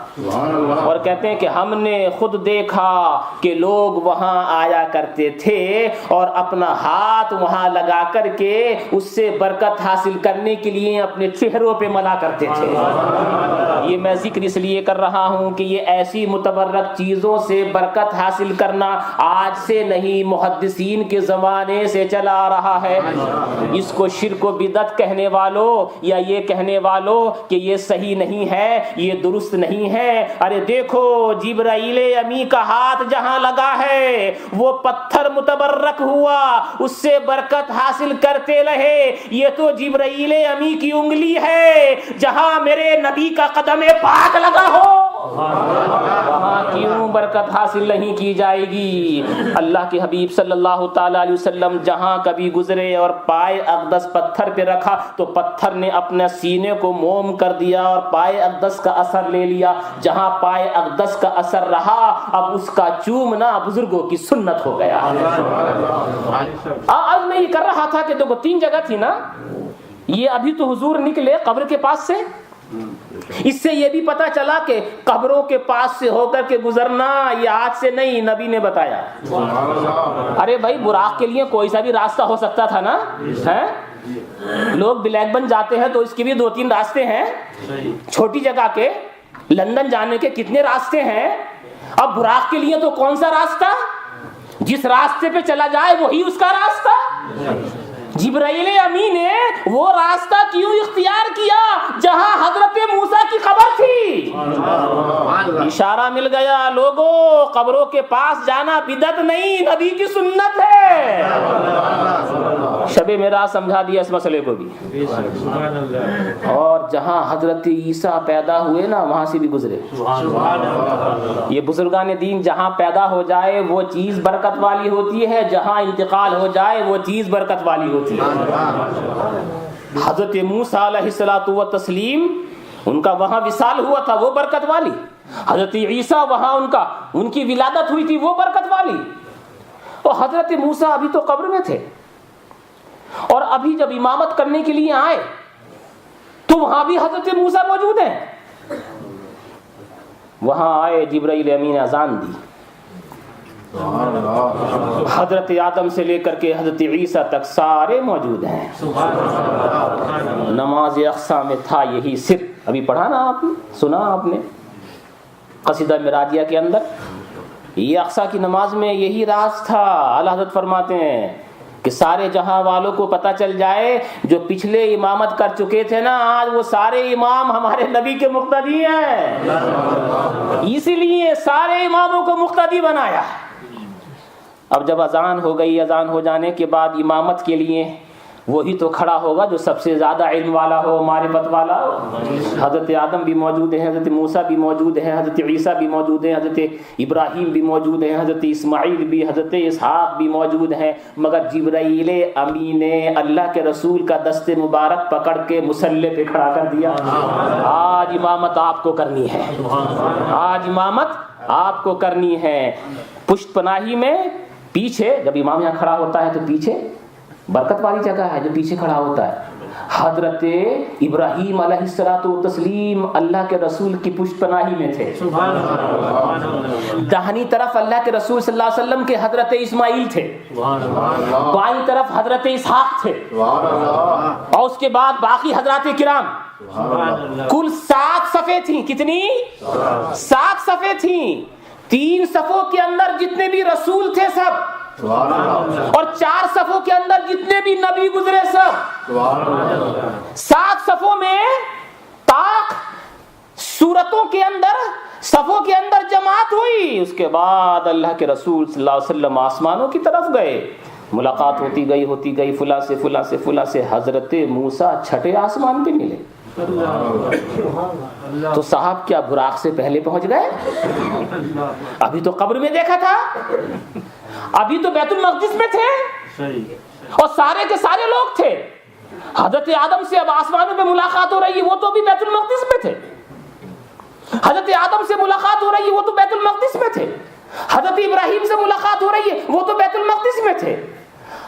اور کہتے ہیں کہ ہم نے خود دیکھا کہ لوگ وہاں آیا کرتے تھے اور اپنا ہاتھ وہاں لگا کر کے اس سے برکت حاصل کرنے کے لیے اپنے چہروں پہ ملا کرتے تھے. یہ میں ذکر اس لیے کر رہا ہوں کہ یہ ایسی متبرک چیزوں سے برکت حاصل کرنا آج سے نہیں، محدثین کے زمانے سے چلا آ رہا ہے. اس کو شرک و بدعت کہنے والوں یا یہ کہنے والوں کہ یہ صحیح نہیں ہے، یہ درست نہیں ہے، ارے دیکھو جبرائیل امی کا ہاتھ جہاں لگا ہے وہ پتھر متبرک ہوا، اس سے برکت حاصل کرتے رہے. یہ تو جبرائیل امی کی انگلی ہے، جہاں میرے نبی کا قدم پاک لگا ہو وہاں کیوں برکت حاصل نہیں کی جائے گی؟ اللہ کے حبیب صلی اللہ تعالی علیہ وسلم جہاں کبھی گزرے اور پائے اقدس پتھر پہ رکھا تو پتھر نے اپنے سینے کو موم کر دیا اور پائے اقدس کا اثر لے لیا. جہاں پائے اقدس کا اثر رہا اب اس کا چومنا بزرگوں کی سنت ہو گیا. آج میں یہ کر رہا تھا کہ دیکھو 3 جگہ تھی نا، یہ ابھی تو حضور نکلے قبر کے پاس سے. اس سے یہ بھی پتا چلا کہ قبروں کے پاس سے ہو کر کے گزرنا یہ آج سے نہیں، نبی نے بتایا. ارے بھائی براق کے لیے کوئی سا بھی راستہ ہو سکتا تھا نا. لوگ بلیک بن جاتے ہیں تو اس کے بھی 2-3 راستے ہیں. چھوٹی جگہ کے لندن جانے کے کتنے راستے ہیں. اب براق کے لیے تو کون سا راستہ؟ جس راستے پہ چلا جائے وہی اس کا راستہ. جبرائیل امین نے وہ راستہ کیوں اختیار کیا جہاں حضرت موسیٰ کی قبر تھی؟ اشارہ مل گیا، لوگوں قبروں کے پاس جانا بدعت نہیں، نبی کی سنت ہے. شب معراج سمجھا دیا اس مسئلے کو بھی. اور جہاں حضرت عیسیٰ پیدا ہوئے نا وہاں سے بھی گزرے. یہ بزرگان دین جہاں پیدا ہو جائے وہ چیز برکت والی ہوتی ہے، جہاں انتقال ہو جائے وہ چیز برکت والی ہوتی ہے. حضرت موسیٰ علیہ الصلوۃ والتسلیم ان کا وہاں وصال ہوا تھا، وہ برکت والی. حضرت عیسیٰ وہاں ان کی ولادت ہوئی تھی، وہ برکت والی. اور حضرت موسیٰ ابھی تو قبر میں تھے، اور ابھی جب امامت کرنے کے لیے آئے تو وہاں بھی حضرت موسیٰ موجود ہیں. وہاں آئے، جبرائیل امین نے اذان دی. حضرت آدم سے لے کر کے حضرت عیسیٰ تک سارے موجود ہیں. نماز اقصیٰ میں تھا یہی سر. ابھی پڑھا نا آپ نے، سنا آپ نے قصیدہ معراجیہ کے اندر، یہ اقصیٰ کی نماز میں یہی راز تھا. اعلی حضرت فرماتے ہیں کہ سارے جہاں والوں کو پتہ چل جائے جو پچھلے امامت کر چکے تھے نا، آج وہ سارے امام ہمارے نبی کے مقتدی ہیں. اسی لیے سارے اماموں کو مقتدی بنایا. اب جب اذان ہو گئی، اذان ہو جانے کے بعد امامت کے لیے وہی تو کھڑا ہوگا جو سب سے زیادہ علم والا ہو، معرفت والا ہو. حضرت آدم بھی موجود ہیں، حضرت موسیٰ بھی موجود ہیں، حضرت عیسیٰ بھی موجود ہیں، حضرت ابراہیم بھی موجود ہیں، حضرت اسماعیل بھی، حضرت اسحاق بھی موجود ہیں. مگر جبرائیل امین نے اللہ کے رسول کا دست مبارک پکڑ کے مصلی پہ کھڑا کر دیا. آج امامت آپ کو کرنی ہے، آج امامت آپ کو کرنی ہے. پشت پناہی میں پیچھے، جب امام یہاں کھڑا ہوتا ہے تو پیچھے برکت والی جگہ ہے جو پیچھے کھڑا ہوتا ہے. حضرت ابراہیم علیہ الصلوۃ والتسلیم اللہ کے رسول کی پشت پناہی میں تھے. داہنی طرف اللہ کے رسول صلی اللہ علیہ وسلم کے حضرت اسماعیل تھے، بائیں طرف حضرت اسحاق تھے، اور اس کے بعد باقی حضرات کرام. کل 7 صفیں تھیں. کتنی؟ 7 صفیں تھیں. 3 صفوں کے اندر جتنے بھی رسول تھے سب، اور 4 صفوں کے اندر جتنے بھی نبی گزرے سب. 7 صفوں میں طاق سورتوں کے اندر، صفوں کے اندر جماعت ہوئی. اس کے بعد اللہ کے رسول صلی اللہ علیہ وسلم آسمانوں کی طرف گئے. ملاقات ہوتی گئی فلاں سے فلاں سے فلاں سے. حضرت موسیٰ 6 آسمان پہ ملے. تو صاحب کیا براق سے پہلے پہنچ گئے؟ ابھی تو قبر میں دیکھا تھا، ابھی تو بیت المقدس میں تھے، اور سارے کے سارے لوگ تھے. حضرت آدم سے اب آسمانوں میں ملاقات ہو رہی ہے، وہ تو بھی بیت المقدس میں تھے. حضرت آدم سے ملاقات ہو رہی ہے، وہ تو بیت المقدس میں تھے. حضرت ابراہیم سے ملاقات ہو رہی ہے، وہ تو بیت المقدس میں تھے.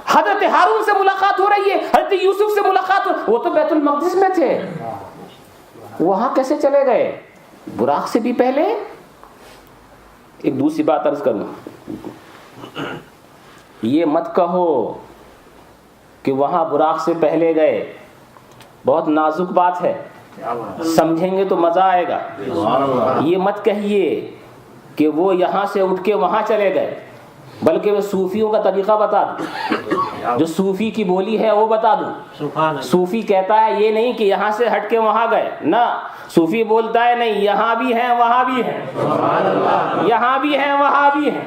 حضرت ہارون سے ملاقات ہو رہی ہے، حضرت یوسف سے ملاقات وہ تو بیت المقدس میں تھے. وہاں کیسے چلے گئے؟ براق سے بھی پہلے. ایک دوسری بات عرض کروں، یہ مت کہو کہ وہاں براق سے پہلے گئے. بہت نازک بات ہے، سمجھیں گے تو مزہ آئے گا. یہ مت کہیے کہ وہ یہاں سے اٹھ کے وہاں چلے گئے، بلکہ وہ صوفیوں کا طریقہ بتا دوں، جو صوفی کی بولی ہے وہ بتا دوں. صوفی کہتا ہے یہ نہیں کہ یہاں سے ہٹ کے وہاں گئے، نہ. صوفی بولتا ہے نہیں، یہاں بھی ہیں وہاں بھی ہیں، یہاں بھی ہیں وہاں بھی ہیں،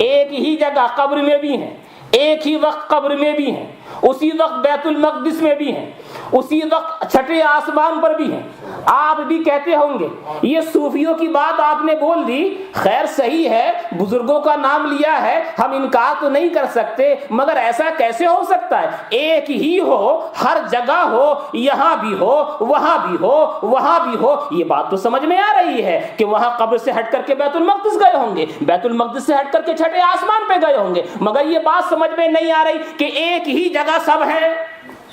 ایک ہی جگہ قبر میں بھی ہیں، ایک ہی وقت قبر میں بھی ہیں، اسی وقت بیت المقدس میں بھی ہیں، اسی وقت 6 آسمان پر بھی ہیں. آپ بھی کہتے ہوں گے یہ صوفیوں کی بات آپ نے بول دی. خیر صحیح ہے، بزرگوں کا نام لیا ہے، ہم انکار تو نہیں کر سکتے، مگر ایسا کیسے ہو سکتا ہے؟ ایک ہی ہو، ہر جگہ ہو، یہاں بھی ہو وہاں بھی ہو وہاں بھی ہو. یہ بات تو سمجھ میں آ رہی ہے کہ وہاں قبر سے ہٹ کر کے بیت المقدس گئے ہوں گے، بیت المقدس سے ہٹ کر کے 6 آسمان پہ گئے ہوں گے، مگر یہ بات سمجھ میں نہیں آ رہی کہ ایک ہی جگہ سب ہیں.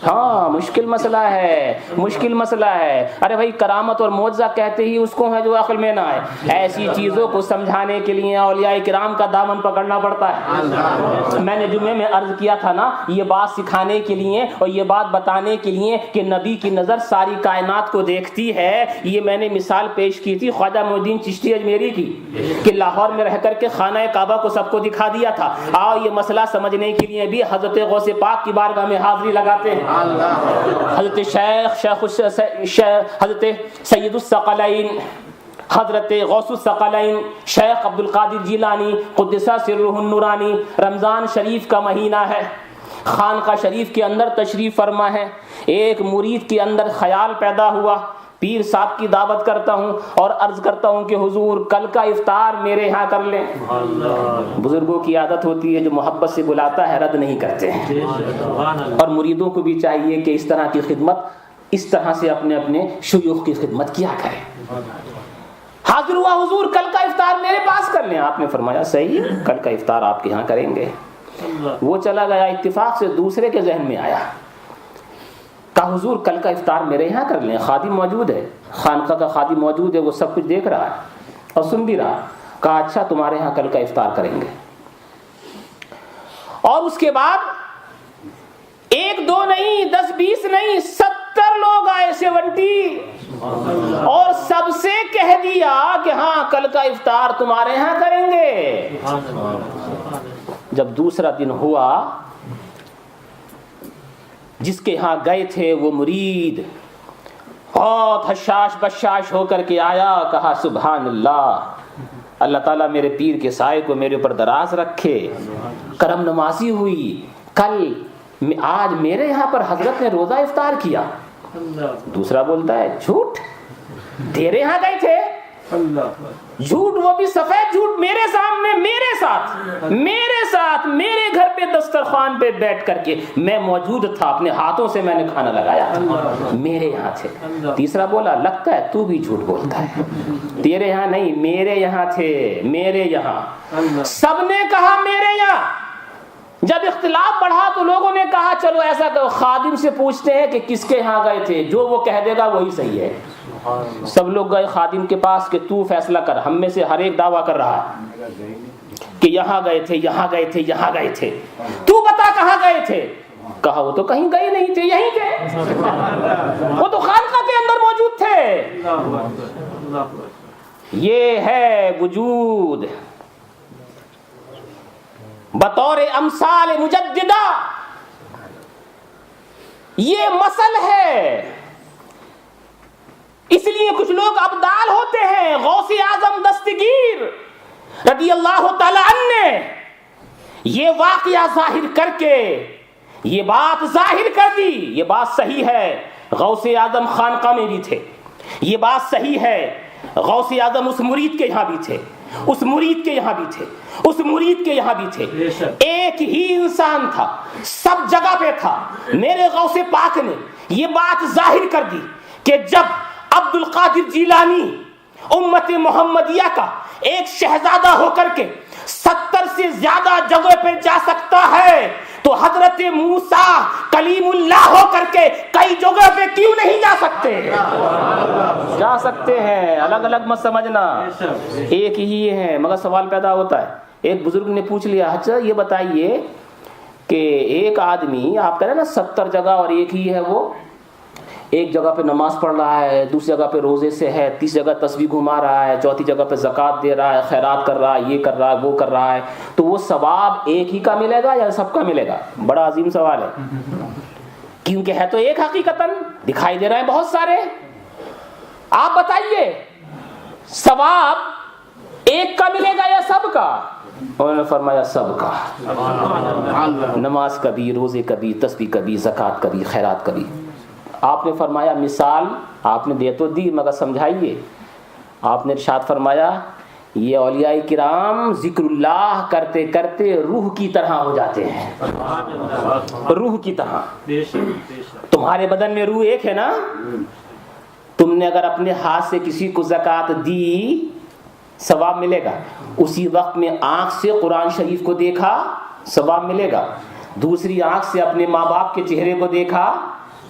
ہاں مشکل مسئلہ ہے، مشکل مسئلہ ہے۔ ارے بھائی کرامت اور معجزہ کہتے ہی اس کو ہے جو عقل میں نہ آئے۔ ایسی چیزوں کو سمجھانے کے لیے اولیاء کرام کا دامن پکڑنا پڑتا ہے۔ میں نے جمعے میں عرض کیا تھا نا، یہ بات سکھانے کے لیے اور یہ بات بتانے کے لیے کہ نبی کی نظر ساری کائنات کو دیکھتی ہے۔ یہ میں نے مثال پیش کی تھی خواجہ معین الدین چشتی اجمیری کی، کہ لاہور میں رہ کر کے خانہ کعبہ کو سب کو دکھا دیا تھا۔ آؤ یہ مسئلہ سمجھنے کے لیے بھی حضرت غوث پاک کی بارگاہ میں حاضری لگاتے ہیں۔ حضرت حضرت سید الثقلین، حضرت غوث الثقلین شیخ عبد القادر جیلانی قدس سرہ النورانی، رمضان شریف کا مہینہ ہے، خانقاہ شریف کے اندر تشریف فرما ہے۔ ایک مرید کے اندر خیال پیدا ہوا، پیر صاحب کی دعوت کرتا ہوں اور عرض کرتا ہوں کہ حضور کل کا افطار میرے ہاں کر لیں۔ بزرگوں کی عادت ہوتی ہے جو محبت سے بلاتا ہے رد نہیں کرتے ہیں، اور مریدوں کو بھی چاہیے کہ اس طرح کی خدمت اس طرح سے اپنے اپنے شیوخ کی خدمت کیا کریں۔ حاضر ہوا، حضور کل کا افطار میرے پاس کر لیں۔ آپ نے فرمایا صحیح، کل کا افطار آپ کے ہاں کریں گے۔ وہ چلا گیا، اتفاق سے دوسرے کے ذہن میں آیا، کہا حضور کل کا افطار میرے یہاں کر لیں، خادم موجود ہے، خانقاہ کا خادم موجود ہے، وہ سب کچھ دیکھ رہا ہے اور سن بھی رہا۔ کہا اچھا تمہارے یہاں کل کا افطار کریں گے۔ اور اس کے بعد 1 2 نہیں، 10 20 نہیں، 70 لوگ آئے، 70، اور سب سے کہہ دیا کہ ہاں کل کا افطار تمہارے یہاں کریں گے۔ جب دوسرا دن ہوا، جس کے ہاں گئے تھے وہ مرید بہت حشاش بشاش ہو کر کے آیا، کہا سبحان اللہ، اللہ تعالیٰ میرے پیر کے سائے کو میرے اوپر دراز رکھے، کرم نوازی ہوئی، کل آج میرے یہاں پر حضرت نے روزہ افطار کیا۔ دوسرا بولتا ہے جھوٹ، تیرے یہاں گئے تھے، جھوٹ، وہ بھی سفید جھوٹ، میرے سامنے، میرے ساتھ میرے گھر پہ دسترخوان پہ بیٹھ کر کے میں موجود تھا، اپنے ہاتھوں سے میں نے کھانا لگایا، میرے یہاں تھے۔ تیسرا بولا لگتا ہے تو بھی جھوٹ بولتا ہے، تیرے یہاں نہیں، میرے یہاں تھے، میرے یہاں۔ سب نے کہا میرے یہاں۔ جب اختلاف بڑھا تو لوگوں نے کہا چلو ایسا کرو، خادم سے پوچھتے ہیں کہ کس کے یہاں گئے تھے، جو وہ کہہ دے گا وہی صحیح ہے۔ سب لوگ گئے خادم کے پاس کہ تو فیصلہ کر، ہم میں سے ہر ایک دعویٰ کر رہا ہے کہ یہاں گئے تھے، یہاں گئے تھے، یہاں گئے تھے، تو بتا کہاں گئے تھے۔ کہا وہ تو کہیں گئے نہیں تھے، یہیں تھے، وہ تو خانقاہ کے اندر موجود تھے۔ یہ ہے وجود بطور امثال مجددہ، یہ مسل ہے۔ اس لیے کچھ لوگ ابدال ہوتے ہیں۔ غوث اعظم دستگیر رضی اللہ تعالی عنہ نے یہ واقعہ ظاہر کر کے یہ بات ظاہر کر دی، یہ بات صحیح ہے، غوث اعظم خانقاہ میں بھی تھے، یہ بات صحیح ہے، غوث اعظم اس مرید کے یہاں بھی تھے، اس مرید کے یہاں بھی تھے، اس مرید کے یہاں بھی تھے، ایک ہی انسان تھا، سب جگہ پہ تھا۔ میرے غوث پاک نے یہ بات ظاہر کر دی کہ جب عبد القادر جیلانی امت محمدیہ کا ایک شہزادہ ہو کر کے 70 سے زیادہ جگہ پہ جا سکتا ہے تو حضرت موسیٰ کلیم اللہ ہو کر کے کئی جگہ پہ کیوں نہیں جا سکتے؟ جا سکتے ہیں، الگ الگ مت سمجھنا، ایک ہی ہے۔ مگر سوال پیدا ہوتا ہے، ایک بزرگ نے پوچھ لیا اچھا یہ بتائیے کہ ایک آدمی آپ کہہ رہے ہیں نا 70 جگہ اور ایک ہی ہے، وہ ایک جگہ پہ نماز پڑھ رہا ہے، دوسری جگہ پہ روزے سے ہے، تیسری جگہ تسبیح گھما رہا ہے، چوتھی جگہ پہ زکوٰۃ دے رہا ہے، خیرات کر رہا ہے، یہ کر رہا ہے، وہ کر رہا ہے، تو وہ ثواب ایک ہی کا ملے گا یا سب کا ملے گا؟ بڑا عظیم سوال ہے، کیونکہ ہے تو ایک حقیقتاً، دکھائی دے رہے ہیں بہت سارے۔ آپ بتائیے ثواب ایک کا ملے گا یا سب کا؟ انہوں نے فرمایا سب کا، نماز کبھی، روزے کبھی، تسبیح کبھی، زکوٰۃ کبھی، خیرات کبھی۔ آپ نے فرمایا مثال آپ نے دے تو دی مگر سمجھائیے۔ آپ نے ارشاد فرمایا یہ اولیاء کرام ذکر اللہ کرتے کرتے روح کی طرح ہو جاتے ہیں، روح کی طرح۔ تمہارے بدن میں روح ایک ہے نا، تم نے اگر اپنے ہاتھ سے کسی کو زکوٰۃ دی ثواب ملے گا، اسی وقت میں آنکھ سے قرآن شریف کو دیکھا ثواب ملے گا، دوسری آنکھ سے اپنے ماں باپ کے چہرے کو دیکھا،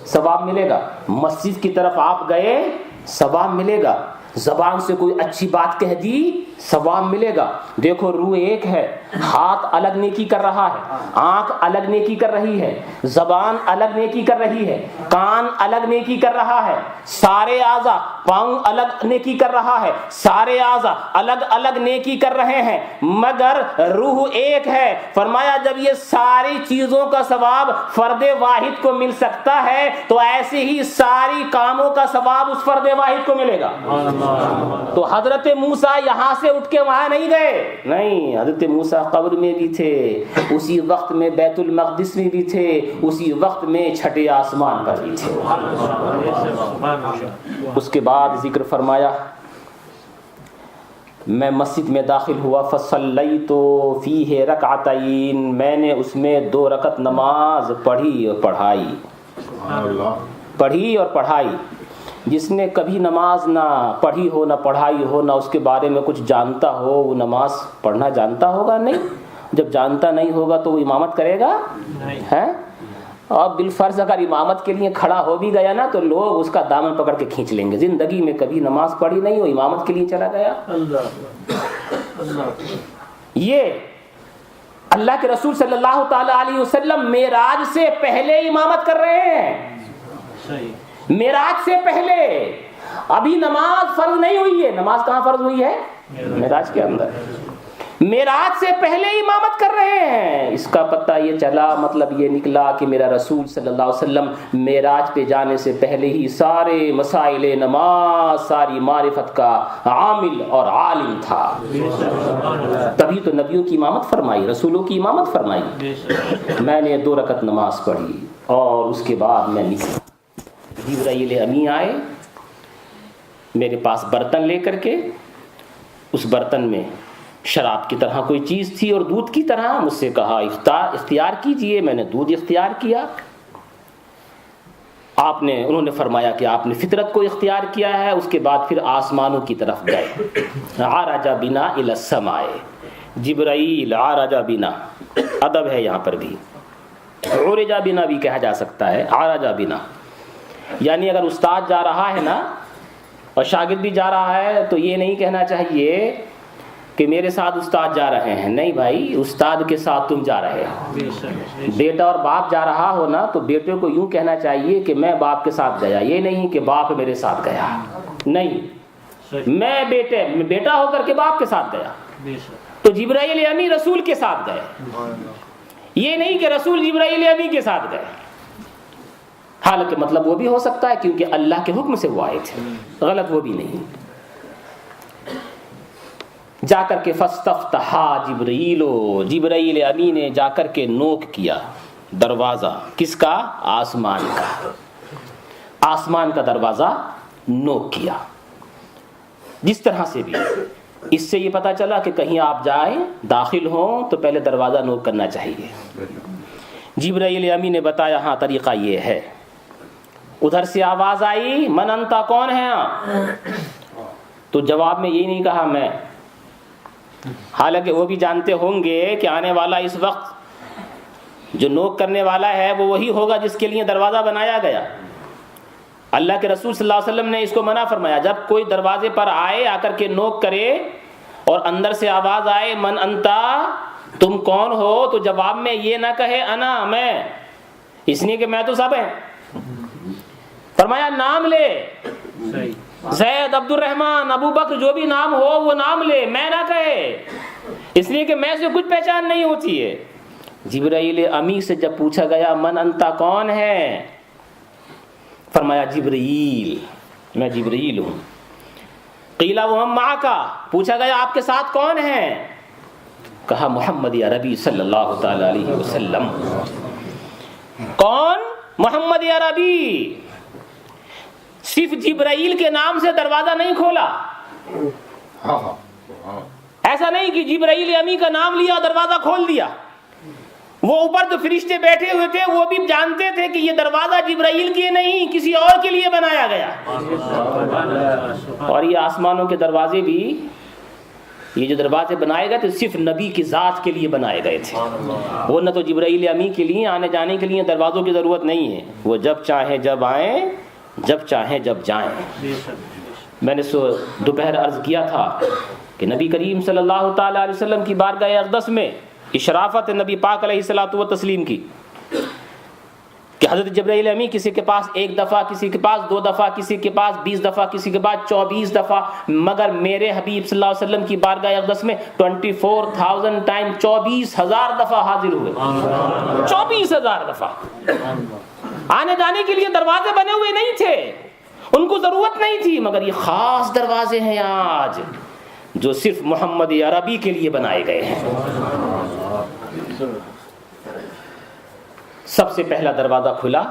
ثواب ملے گا۔ مسجد کی طرف آپ گئے، ثواب ملے گا۔ زبان سے کوئی اچھی بات کہہ دی، ثواب ملے گا۔ دیکھو روح ایک ہے، ہاتھ الگ نیکی کر رہا ہے، آنکھ الگ نیکی کر رہی ہے، زبان الگ نیکی کر رہی ہے، کان الگ نیکی کر رہا ہے، سارے اعضاء، پاؤں الگ نیکی کر رہا ہے، سارے اعضاء الگ الگ نیکی کر رہے ہیں، مگر روح ایک ہے۔ فرمایا جب یہ ساری چیزوں کا ثواب فرد واحد کو مل سکتا ہے تو ایسے ہی ساری کاموں کا ثواب اس فرد واحد کو ملے گا۔ تو حضرت موسیٰ یہاں سے اٹھ کے وہاں نہیں گئے، نہیں، حضرت موسیٰ قبر میں بھی تھے، اسی وقت میں بیت المقدس میں بھی تھے، اسی وقت میں چھٹے آسمان پر بھی تھے۔ اس کے بعد ذکر فرمایا میں مسجد میں داخل ہوا، فصلیت فیہ رکعتین، میں نے اس میں 2 رکعت نماز پڑھی اور پڑھائی۔ جس نے کبھی نماز نہ پڑھی ہو، نہ پڑھائی ہو، نہ اس کے بارے میں کچھ جانتا ہو، وہ نماز پڑھنا جانتا ہوگا نہیں؟ جب جانتا نہیں ہوگا تو وہ امامت کرے گا ہے؟ اور بالفرض اگر امامت کے لیے کھڑا ہو بھی گیا نا تو لوگ اس کا دامن پکڑ کے کھینچ لیں گے۔ زندگی میں کبھی نماز پڑھی نہیں ہو، امامت کے لیے چلا گیا۔ یہ اللہ کے رسول صلی اللہ تعالی علیہ وسلم معراج سے پہلے امامت کر رہے ہیں، معراج سے پہلے۔ ابھی نماز فرض نہیں ہوئی ہے، نماز کہاں فرض ہوئی ہے؟ معراج کے اندر۔ معراج سے پہلے امامت کر رہے ہیں۔ اس کا پتہ یہ چلا، مطلب یہ نکلا کہ میرا رسول صلی اللہ علیہ وسلم معراج پہ جانے سے پہلے ہی سارے مسائل نماز، ساری معرفت کا عامل اور عالم تھا۔ تبھی تو نبیوں کی امامت فرمائی، رسولوں کی امامت فرمائی۔ میں نے 2 رکعت نماز پڑھی اور اس کے بعد میں نکلا۔ جبرائیل امی آئے میرے پاس برتن لے کر کے، اس برتن میں شراب کی طرح کوئی چیز تھی اور دودھ کی طرح۔ مجھ سے کہا اختیار کیجئے، میں نے دودھ اختیار کیا۔ انہوں نے فرمایا کہ آپ نے فطرت کو اختیار کیا ہے۔ اس کے بعد پھر آسمانوں کی طرف گئے۔ عرج بنا الی السماء، جبرائیل عرج بنا، ادب ہے یہاں پر بھی، عرج بنا بھی کہا جا سکتا ہے، عرج بنا، یعنی اگر استاد جا رہا ہے نا اور شاگرد بھی جا رہا ہے تو یہ نہیں کہنا چاہیے کہ میرے ساتھ استاد جا رہے ہیں، نہیں بھائی، استاد کے ساتھ تم جا رہے ہو۔ بیٹا اور باپ جا رہا ہو نا تو بیٹے کو یوں کہنا چاہیے کہ میں باپ کے ساتھ گیا، یہ نہیں کہ باپ میرے ساتھ گیا، نہیں، میں بیٹا ہو کر کے باپ کے ساتھ گیا۔ تو جبرائیل امی رسول کے ساتھ گئے، یہ نہیں کہ رسول جبرائیل امی کے ساتھ گئے۔ حالانکہ مطلب وہ بھی ہو سکتا ہے کیونکہ اللہ کے حکم سے وہ آئے تھے، غلط وہ بھی نہیں۔ جا کر کے فاستفتحا جبرائیل امی نے جا کر کے نوک کیا دروازہ، کس کا؟ آسمان کا، آسمان کا دروازہ نوک کیا۔ جس طرح سے بھی اس سے یہ پتا چلا کہ کہیں آپ جائیں داخل ہوں تو پہلے دروازہ نوک کرنا چاہیے۔ جبرائیل امی نے بتایا ہاں طریقہ یہ ہے۔ ادھر سے آواز آئی من انتا، کون ہے آپ؟ تو جواب میں یہ نہیں کہا میں، حالانکہ وہ بھی جانتے ہوں گے کہ آنے والا اس وقت جو نوک کرنے والا ہے وہ وہی ہوگا جس کے لیے دروازہ بنایا گیا۔ اللہ کے رسول صلی اللہ علیہ وسلم نے اس کو منع فرمایا، جب کوئی دروازے پر آئے، آ کر کے نوک کرے اور اندر سے آواز آئے من انتا، تم کون ہو، تو جواب میں یہ نہ کہے انا، میں، اس لیے کہ میں تو سب ہیں۔ فرمایا نام لے، زید، عبد الرحمن، ابو بکر، جو بھی نام ہو وہ نام لے، میں نہ کہے، اس لیے کہ میں سے کچھ پہچان نہیں ہوتی ہے۔ جبرائیل امی سے جب پوچھا گیا من انتا، کون ہے، فرمایا جبرائیل، میں جبرائیل ہوں۔ قیل ومن معک، پوچھا گیا آپ کے ساتھ کون ہے، کہا محمد عربی صلی اللہ تعالی علیہ وسلم۔ کون؟ محمد عربی۔ صرف جبرائیل کے نام سے دروازہ نہیں کھولا، ایسا نہیں کہ جبرائیل امی کا نام لیا دروازہ کھول دیا۔ وہ اوپر تو فرشتے بیٹھے ہوئے تھے، وہ بھی جانتے تھے کہ یہ دروازہ جبرائیل کے نہیں کسی اور کے لیے بنایا گیا۔ اور یہ آسمانوں کے دروازے بھی یہ جو دروازے بنائے گئے تھے صرف نبی کی ذات کے لیے بنائے گئے تھے، وہ نہ تو جبرائیل امی کے لیے آنے جانے کے لیے دروازوں کی ضرورت نہیں ہے، وہ جب چاہیں جب آئیں، جب چاہیں جب جائیں۔ میں نے دوپہر عرض کیا تھا کہ نبی کریم صلی اللہ تعالی علیہ وسلم کی بارگاہ اقدس میں اشرافت نبی پاک علیہ الصلوۃ والتسلیم کی کہ حضرت جبرائیل امی کسی کے پاس 1 دفعہ، کسی کے پاس 2 دفعہ، کسی کے پاس 20 دفعہ، کسی کے پاس 24 دفعہ، مگر میرے حبیب صلی اللہ علیہ وسلم کی بارگاہ اقدس میں 24,000 ٹائم 24,000 دفعہ حاضر ہوئے، 24,000 دفعہ۔ آنے جانے کے لیے دروازے بنے ہوئے نہیں تھے، ان کو ضرورت نہیں تھی، مگر یہ خاص دروازے ہیں آج جو صرف محمد عربی کے لیے بنائے گئے ہیں۔ سب سے پہلا دروازہ کھلا،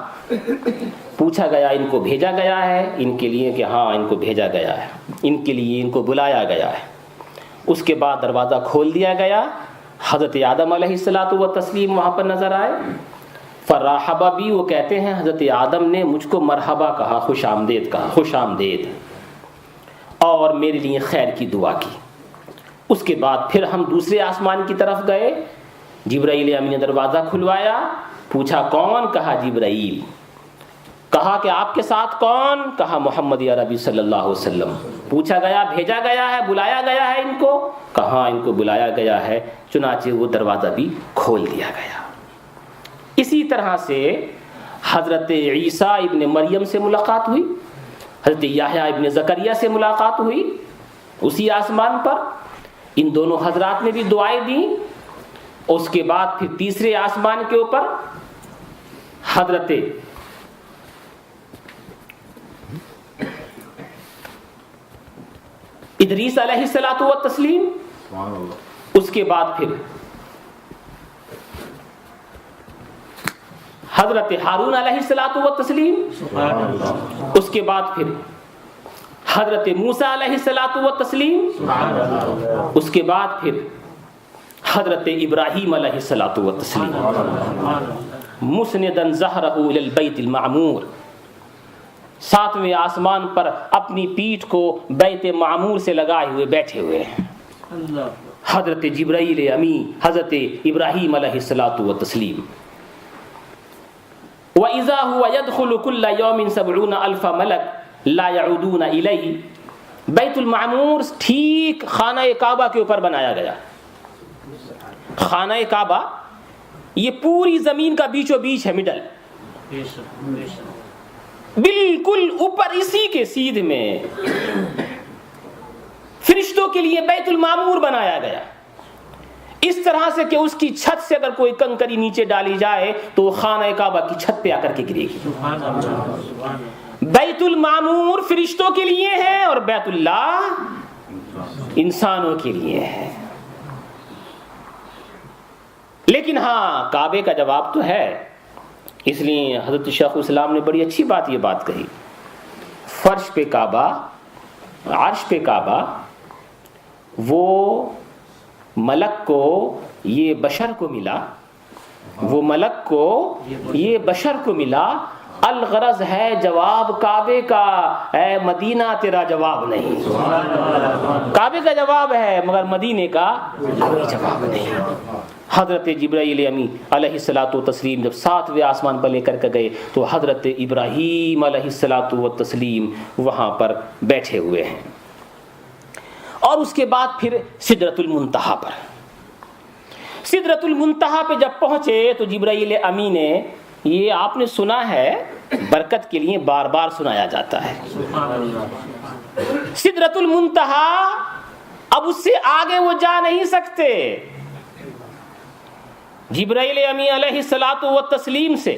پوچھا گیا ان کو بھیجا گیا ہے؟ ان کے لیے کہ ہاں ان کو بھیجا گیا ہے، ان کے لیے ان کو بلایا گیا ہے۔ اس کے بعد دروازہ کھول دیا گیا، حضرت آدم علیہ الصلوۃ والتسلیم وہاں پر نظر آئے۔ فرحبا بھی، وہ کہتے ہیں حضرت آدم نے مجھ کو مرحبا کہا، خوش آمدید کہا، خوش آمدید، اور میرے لیے خیر کی دعا کی۔ اس کے بعد پھر ہم دوسرے آسمان کی طرف گئے، جبرائیل امین نے دروازہ کھلوایا، پوچھا کون؟ کہا جبرائیل۔ کہا کہ آپ کے ساتھ کون؟ کہا محمد عربی صلی اللہ علیہ وسلم۔ پوچھا گیا بھیجا گیا ہے، بلایا گیا ہے ان کو؟ کہا ان کو بلایا گیا ہے، چنانچہ وہ دروازہ بھی کھول دیا گیا۔ اسی طرح سے حضرت عیسیٰ ابن مریم سے ملاقات ہوئی، حضرت یحییٰ ابن زکریا سے ملاقات ہوئی اسی آسمان پر، ان دونوں حضرات نے بھی دعائیں دیں۔ اس کے بعد پھر تیسرے آسمان کے اوپر حضرت ادریس علیہ الصلوۃ والتسلیم، اس کے بعد پھر حضرت ہارون علیہ الصلوۃ والتسلیم، اس کے بعد پھر حضرت موسیٰ علیہ الصلوۃ والتسلیم، اس کے بعد پھر حضرت ابراہیم علیہ الصلوۃ والتسلیم، مسنداً ظہرہ الی البیت المعمور، 7ویں آسمان پر اپنی پیٹھ کو بیت معمور سے لگائے ہوئے بیٹھے ہوئے ہیں حضرت جبرائیل امی، حضرت ابراہیم علیہ الصلوۃ والتسلیم۔ وَإِذَا هُوَ يَدْخُلُ كُلَّ يَوْمٍ 70,000 ملک لا يعودون الیہ۔ بیت المعمور ٹھیک خانہ کعبہ کے اوپر بنایا گیا۔ خانہ کعبہ یہ پوری زمین کا بیچو بیچ ہے، مڈل، بالکل اوپر اسی کے سیدھ میں فرشتوں کے لیے بیت المعمور بنایا گیا، اس طرح سے کہ اس کی چھت سے اگر کوئی کنکری نیچے ڈالی جائے تو وہ خانہ کعبہ کی چھت پہ آ کر کے گرے گی۔ بیت المعمور فرشتوں کے لیے ہے اور بیت اللہ انسانوں کے لیے ہے۔ لیکن ہاں کعبے کا جواب تو ہے، اس لیے حضرت شیخ الاسلام نے بڑی اچھی بات یہ بات کہی، فرش پہ کعبہ، عرش پہ کعبہ، وہ ملک کو یہ بشر کو ملا، وہ ملک کو یہ بشر کو ملا، الغرض ہے جواب کعبے کا، اے مدینہ تیرا جواب نہیں۔ کعبے کا جواب ہے مگر مدینے کا کوئی جواب نہیں۔ حضرت جبرائیل امی علیہ الصلوۃ والتسلیم جب 7ویں آسمان پر لے کر کے گئے تو حضرت ابراہیم علیہ الصلوۃ والتسلیم وہاں پر بیٹھے ہوئے ہیں، اور اس کے بعد پھر سدرۃ المنتہا پر، سدرۃ المنتہا پہ جب پہنچے تو جبرائیل امی نے، یہ آپ نے سنا ہے، برکت کے لیے بار بار سنایا جاتا ہے، سدرۃ المنتہا اب اس سے آگے وہ جا نہیں سکتے۔ جبرائیل امی علیہ الصلوۃ والتسلیم سے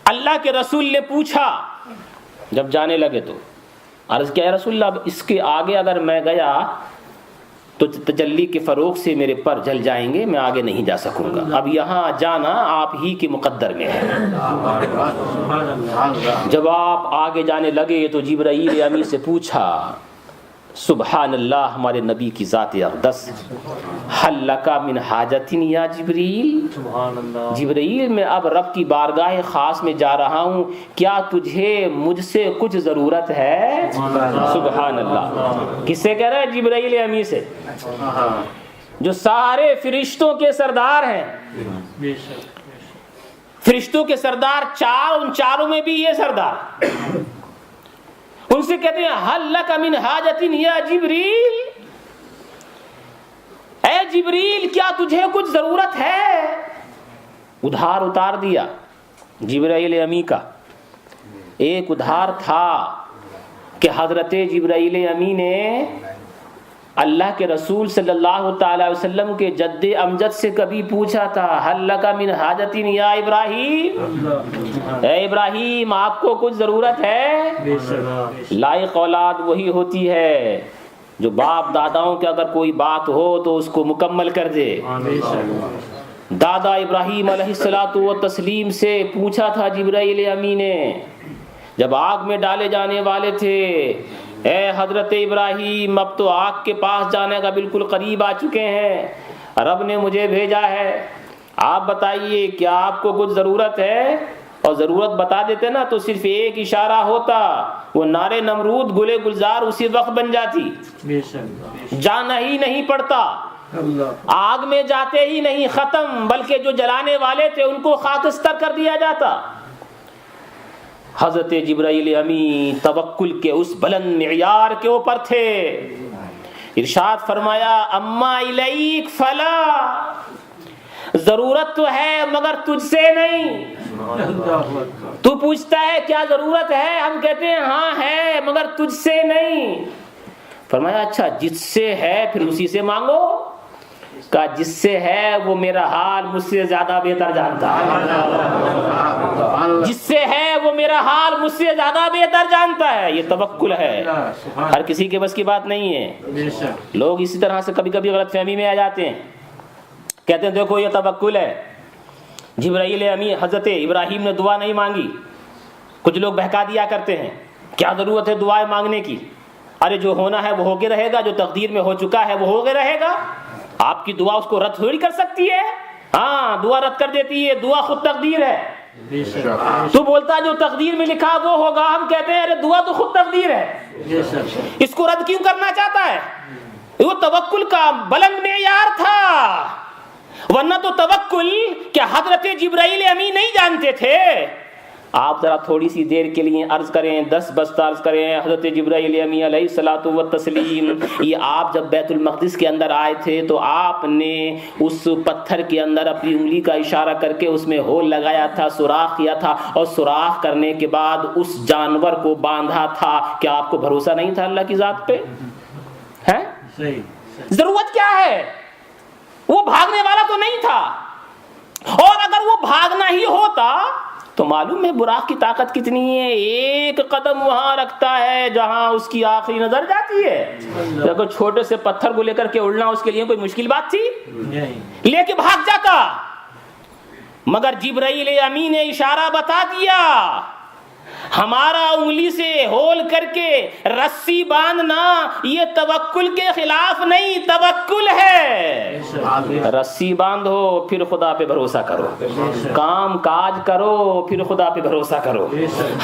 اللہ کے رسول نے پوچھا جب جانے لگے تو، عرض کیا یا رسول اللہ اب اس کے آگے اگر میں گیا تو تجلی کے فروغ سے میرے پر جل جائیں گے، میں آگے نہیں جا سکوں گا، اب یہاں جانا آپ ہی کے مقدر میں ہے۔ جب آپ آگے جانے لگے تو جبرائیل امی سے پوچھا سبحان اللہ، ہمارے نبی کی ذات اقدس. حل لک من حاجت یا جبریل، جبریل میں اب رب کی بارگاہ خاص میں جا رہا ہوں، کیا تجھے مجھ سے کچھ ضرورت ہے؟ سبحان اللہ. کس سے کہہ رہا ہے؟ جبریل امی سے، جو سارے فرشتوں کے سردار ہیں. فرشتوں کے سردار چار، ان چاروں میں بھی یہ سردار. ان سے کہتے ہیں حل لک من حاجت یا جبریل، اے جبریل کیا تجھے کچھ ضرورت ہے؟ ادھار اتار دیا جبرائیل امی کا. ایک ادھار تھا کہ حضرت جبرائیل امی نے اللہ کے رسول صلی اللہ تعالی وسلم کے جد امجد سے کبھی پوچھا تھا حل لک من حاجت یا ابراہیم، اے ابراہیم آپ کو کچھ ضرورت ہے؟ لائق اولاد وہی ہوتی ہے جو باپ داداؤں کے اگر کوئی بات ہو تو اس کو مکمل کر دے. دادا ابراہیم علیہ الصلوۃ والتسلیم سے پوچھا تھا جبرائیل امی نے جب آگ میں ڈالے جانے والے تھے، اے حضرت ابراہیم اب تو آگ کے پاس جانے کا بالکل قریب آ چکے ہیں، رب نے مجھے بھیجا ہے، آپ بتائیے کیا آپ کو کچھ ضرورت ہے؟ اور ضرورت بتا دیتے نا تو صرف ایک اشارہ ہوتا، وہ نارے نمرود گلے گلزار اسی وقت بن جاتی. جانا ہی نہیں پڑتا، آگ میں جاتے ہی نہیں، ختم، بلکہ جو جلانے والے تھے ان کو خاکستر کر دیا جاتا. حضرت جبرائیل امی توکل کے اس بلند معیار کے اوپر تھے. ارشاد فرمایا اما الیک فلا، ضرورت تو ہے مگر تجھ سے نہیں. تو پوچھتا ہے کیا ضرورت ہے، ہم کہتے ہیں ہاں ہے مگر تجھ سے نہیں. فرمایا اچھا جس سے ہے پھر اسی سے مانگو. کہا جس سے ہے وہ میرا حال مجھ سے زیادہ بہتر جانتا ہے، جس سے ہے وہ میرا حال مجھ سے زیادہ بہتر جانتا ہے. یہ توکل ہے، ہر کسی کے بس کی بات نہیں ہے. لوگ اسی طرح سے کبھی کبھی غلط فہمی میں آ جاتے ہیں، کہتے ہیں دیکھو یہ توکل ہے. جبرائیل امی حضرت ابراہیم نے دعا نہیں مانگی. کچھ لوگ بہکا دیا کرتے ہیں کیا ضرورت ہے دعائیں مانگنے کی، ارے جو ہونا ہے وہ ہو کے رہے گا، جو تقدیر میں ہو چکا ہے وہ ہو کے رہے گا. آپ کی دعا اس کو رد تھوڑی کر سکتی ہے. ہاں دعا رد کر دیتی ہے، دعا خود تقدیر ہے. تو بولتا جو تقدیر میں لکھا وہ ہوگا، ہم کہتے ہیں ارے دعا تو خود تقدیر ہے، اس کو رد کیوں کرنا چاہتا ہے؟ وہ توکل کا بلند معیار تھا، ورنہ تو توکل کیا حضرت جبرائیل امی نہیں جانتے تھے؟ آپ ذرا تھوڑی سی دیر کے لیے عرض کریں، 10 بستہ عرض کریں حضرت جبرائیل امی علیہ الصلوۃ والتسلیم، یہ آپ جب بیت المقدس کے اندر آئے تھے تو آپ نے اس پتھر کے اندر اپنی انگلی کا اشارہ کر کے اس میں ہول لگایا تھا، سوراخ کیا تھا، اور سوراخ کرنے کے بعد اس جانور کو باندھا تھا. کیا آپ کو بھروسہ نہیں تھا اللہ کی ذات پہ؟ ہے ضرورت کیا ہے؟ وہ بھاگنے والا تو نہیں تھا، اور اگر وہ بھاگنا ہی ہوتا تو معلوم ہے براق کی طاقت کتنی ہے. ایک قدم وہاں رکھتا ہے جہاں اس کی آخری نظر جاتی ہے. اگر چھوٹے سے پتھر کو لے کر کے اڑنا اس کے لیے کوئی مشکل بات تھی؟ لے کے بھاگ جاتا. مگر جبرائیل امی نے اشارہ بتا دیا، ہمارا انگلی سے ہول کر کے رسی باندھنا یہ توکل کے خلاف نہیں، توکل ہے. رسی باندھو پھر خدا پہ بھروسہ کرو، کام کاج کرو پھر خدا پہ بھروسہ کرو.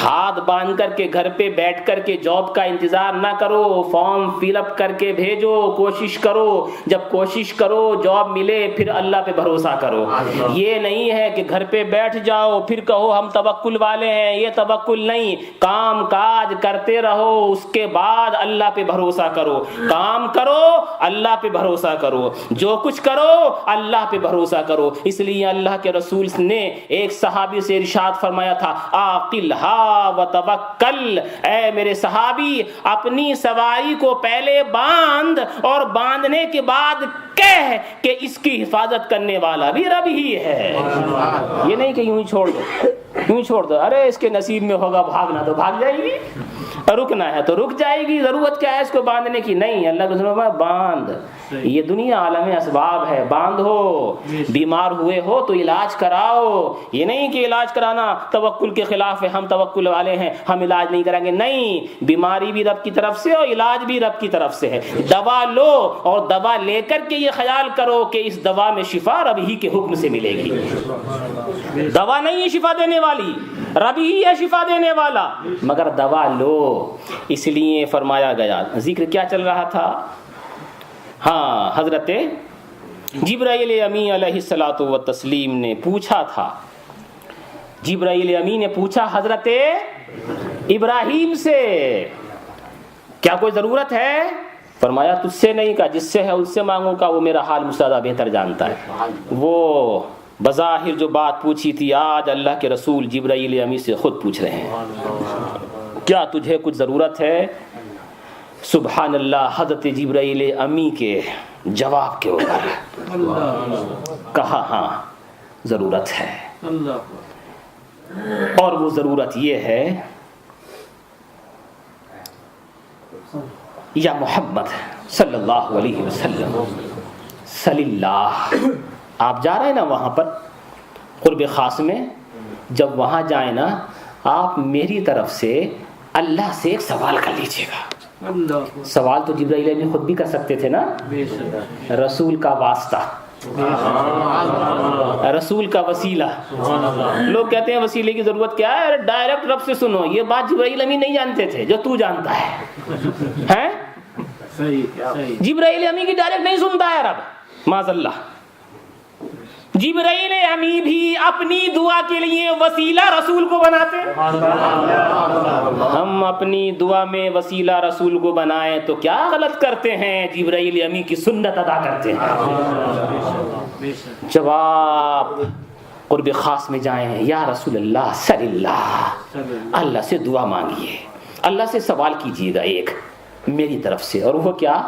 ہاتھ باندھ کر کے گھر پہ بیٹھ کر کے جاب کا انتظار نہ کرو، فارم فل اپ کر کے بھیجو، کوشش کرو، جب کوشش کرو جاب ملے پھر اللہ پہ بھروسہ کرو. یہ نہیں ہے کہ گھر پہ بیٹھ جاؤ پھر کہو ہم توکل والے ہیں، یہ توکل نہیں. کام کاج کرتے رہو، اس کے بعد اللہ پہ بھروسہ کرو. کام کرو اللہ پہ بھروسہ کرو، جو کچھ کرو اللہ پہ بھروسہ کرو. اس لیے اللہ کے رسول نے ایک صحابی سے ارشاد فرمایا تھا عاقلھا وتوکل، اے میرے صحابی اپنی سواری کو پہلے باندھ اور باندھنے کے بعد کہہ کہ اس کی حفاظت کرنے والا بھی رب ہی ہے. یہ نہیں کہ یوں ہی چھوڑ دو. کیوں چھوڑ دو؟ ارے اس کے نصیب میں ہوگا بھاگنا تو بھاگ جائے گی، رکنا ہے تو رک جائے گی، ضرورت کیا ہے اس کو باندھنے کی؟ نہیں، اللہ کے رسول میں باندھ، یہ دنیا عالم اسباب ہے، باندھو، بیمار ہوئے ہو تو علاج کراؤ، یہ نہیں کہ علاج کرانا توکل کے خلاف ہے، ہم توکل والے ہیں ہم علاج نہیں کریں گے، نہیں، بیماری بھی رب کی طرف سے اور علاج بھی رب کی طرف سے ہے، دوا لو اور دوا لے کر کے یہ خیال کرو کہ اس دوا میں شفا رب ہی کے حکم سے ملے گی، دوا نہیں ہے شفا دینے والی، رب ہی ہے شفا دینے والا، مگر دوا لو۔ اس لیے فرمایا گیا، ذکر کیا چل رہا تھا؟ ہاں، حضرت جبرائیل امی علیہ الصلوۃ والتسلیم نے پوچھا تھا، جبرائیل امی نے پوچھا حضرت ابراہیم سے، کیا کوئی ضرورت ہے؟ فرمایا تجھ سے نہیں، کہا جس سے ہے اس سے مانگوں، کا وہ میرا حال مجھ سے زیادہ بہتر جانتا ہے۔ وہ بظاہر جو بات پوچھی تھی آج اللہ کے رسول جبرائیل امی سے خود پوچھ رہے ہیں، کیا تجھے کچھ ضرورت ہے؟ سبحان اللہ، حضرت جبرائیل امی کے جواب کے اوپر کہا ہاں ضرورت ہے، اور وہ ضرورت یہ ہے، یا محمد صلی اللہ علیہ وسلم صلی اللہ، آپ جا رہے ہیں نا وہاں پر قرب خاص میں، جب وہاں جائیں نا آپ میری طرف سے اللہ سے ایک سوال کر لیجئے گا۔ سوال تو جبرائیل امی خود بھی کر سکتے تھے نا، رسول کا واسطہ، رسول کا وسیلہ، لوگ کہتے ہیں وسیلے کی ضرورت کیا ہے، ڈائریکٹ رب سے سنو، یہ بات جبرائیل امی نہیں جانتے تھے جو تو جانتا ہے، جبرائیل امی کی ڈائریکٹ نہیں سنتا ہے رب، معاذ اللہ۔ جبرائیل امی بھی اپنی دعا کے لیے وسیلہ رسول کو بناتے، ہم اپنی دعا میں وسیلہ رسول کو بنائیں تو کیا غلط کرتے ہیں؟ جبرائیل امی کی سنت ادا کرتے ہیں۔ جب آپ قرب خاص میں جائیں، یا رسول اللہ صلی اللہ سے دعا مانگیے، اللہ سے سوال کیجیے گا ایک میری طرف سے، اور وہ کیا؟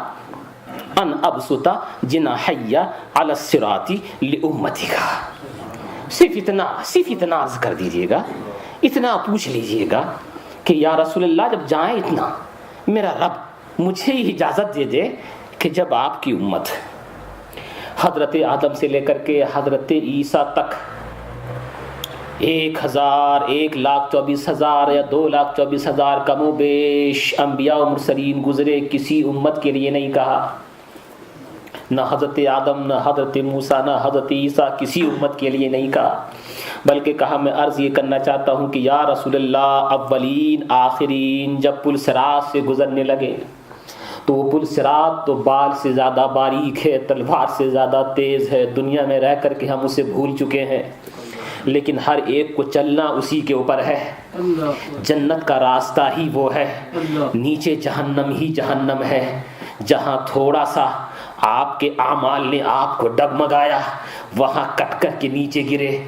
ان ابسط جناحی علی الصراط لامتک، صرف اتنا عرض کر دیجیے گا، اتنا پوچھ لیجیے گا کہ یا رسول اللہ جب جائیں اتنا، میرا رب مجھے ہی اجازت دے دے کہ جب آپ کی امت حضرت آدم سے لے کر کے حضرت عیسیٰ تک 1,24,000 یا 2,24,000 کم و بیش انبیاء و مرسلین گزرے، کسی امت کے لیے نہیں کہا، نہ حضرت آدم، نہ حضرت موسیٰ، نہ حضرت عیسیٰ، کسی امت کے لیے نہیں کہا، بلکہ کہا میں عرض یہ کرنا چاہتا ہوں کہ یا رسول اللہ اولین آخرین جب پل صراط سے گزرنے لگے تو وہ پل صراط تو بال سے زیادہ باریک ہے، تلوار سے زیادہ تیز ہے، دنیا میں رہ کر کے ہم اسے بھول چکے ہیں، لیکن ہر ایک کو چلنا اسی کے اوپر ہے، جنت کا راستہ ہی وہ ہے، نیچے جہنم ہی جہنم ہے، جہاں تھوڑا سا آپ کے اعمال نے آپ کو ڈگمگایا وہاں کٹ کر کے نیچے گرے،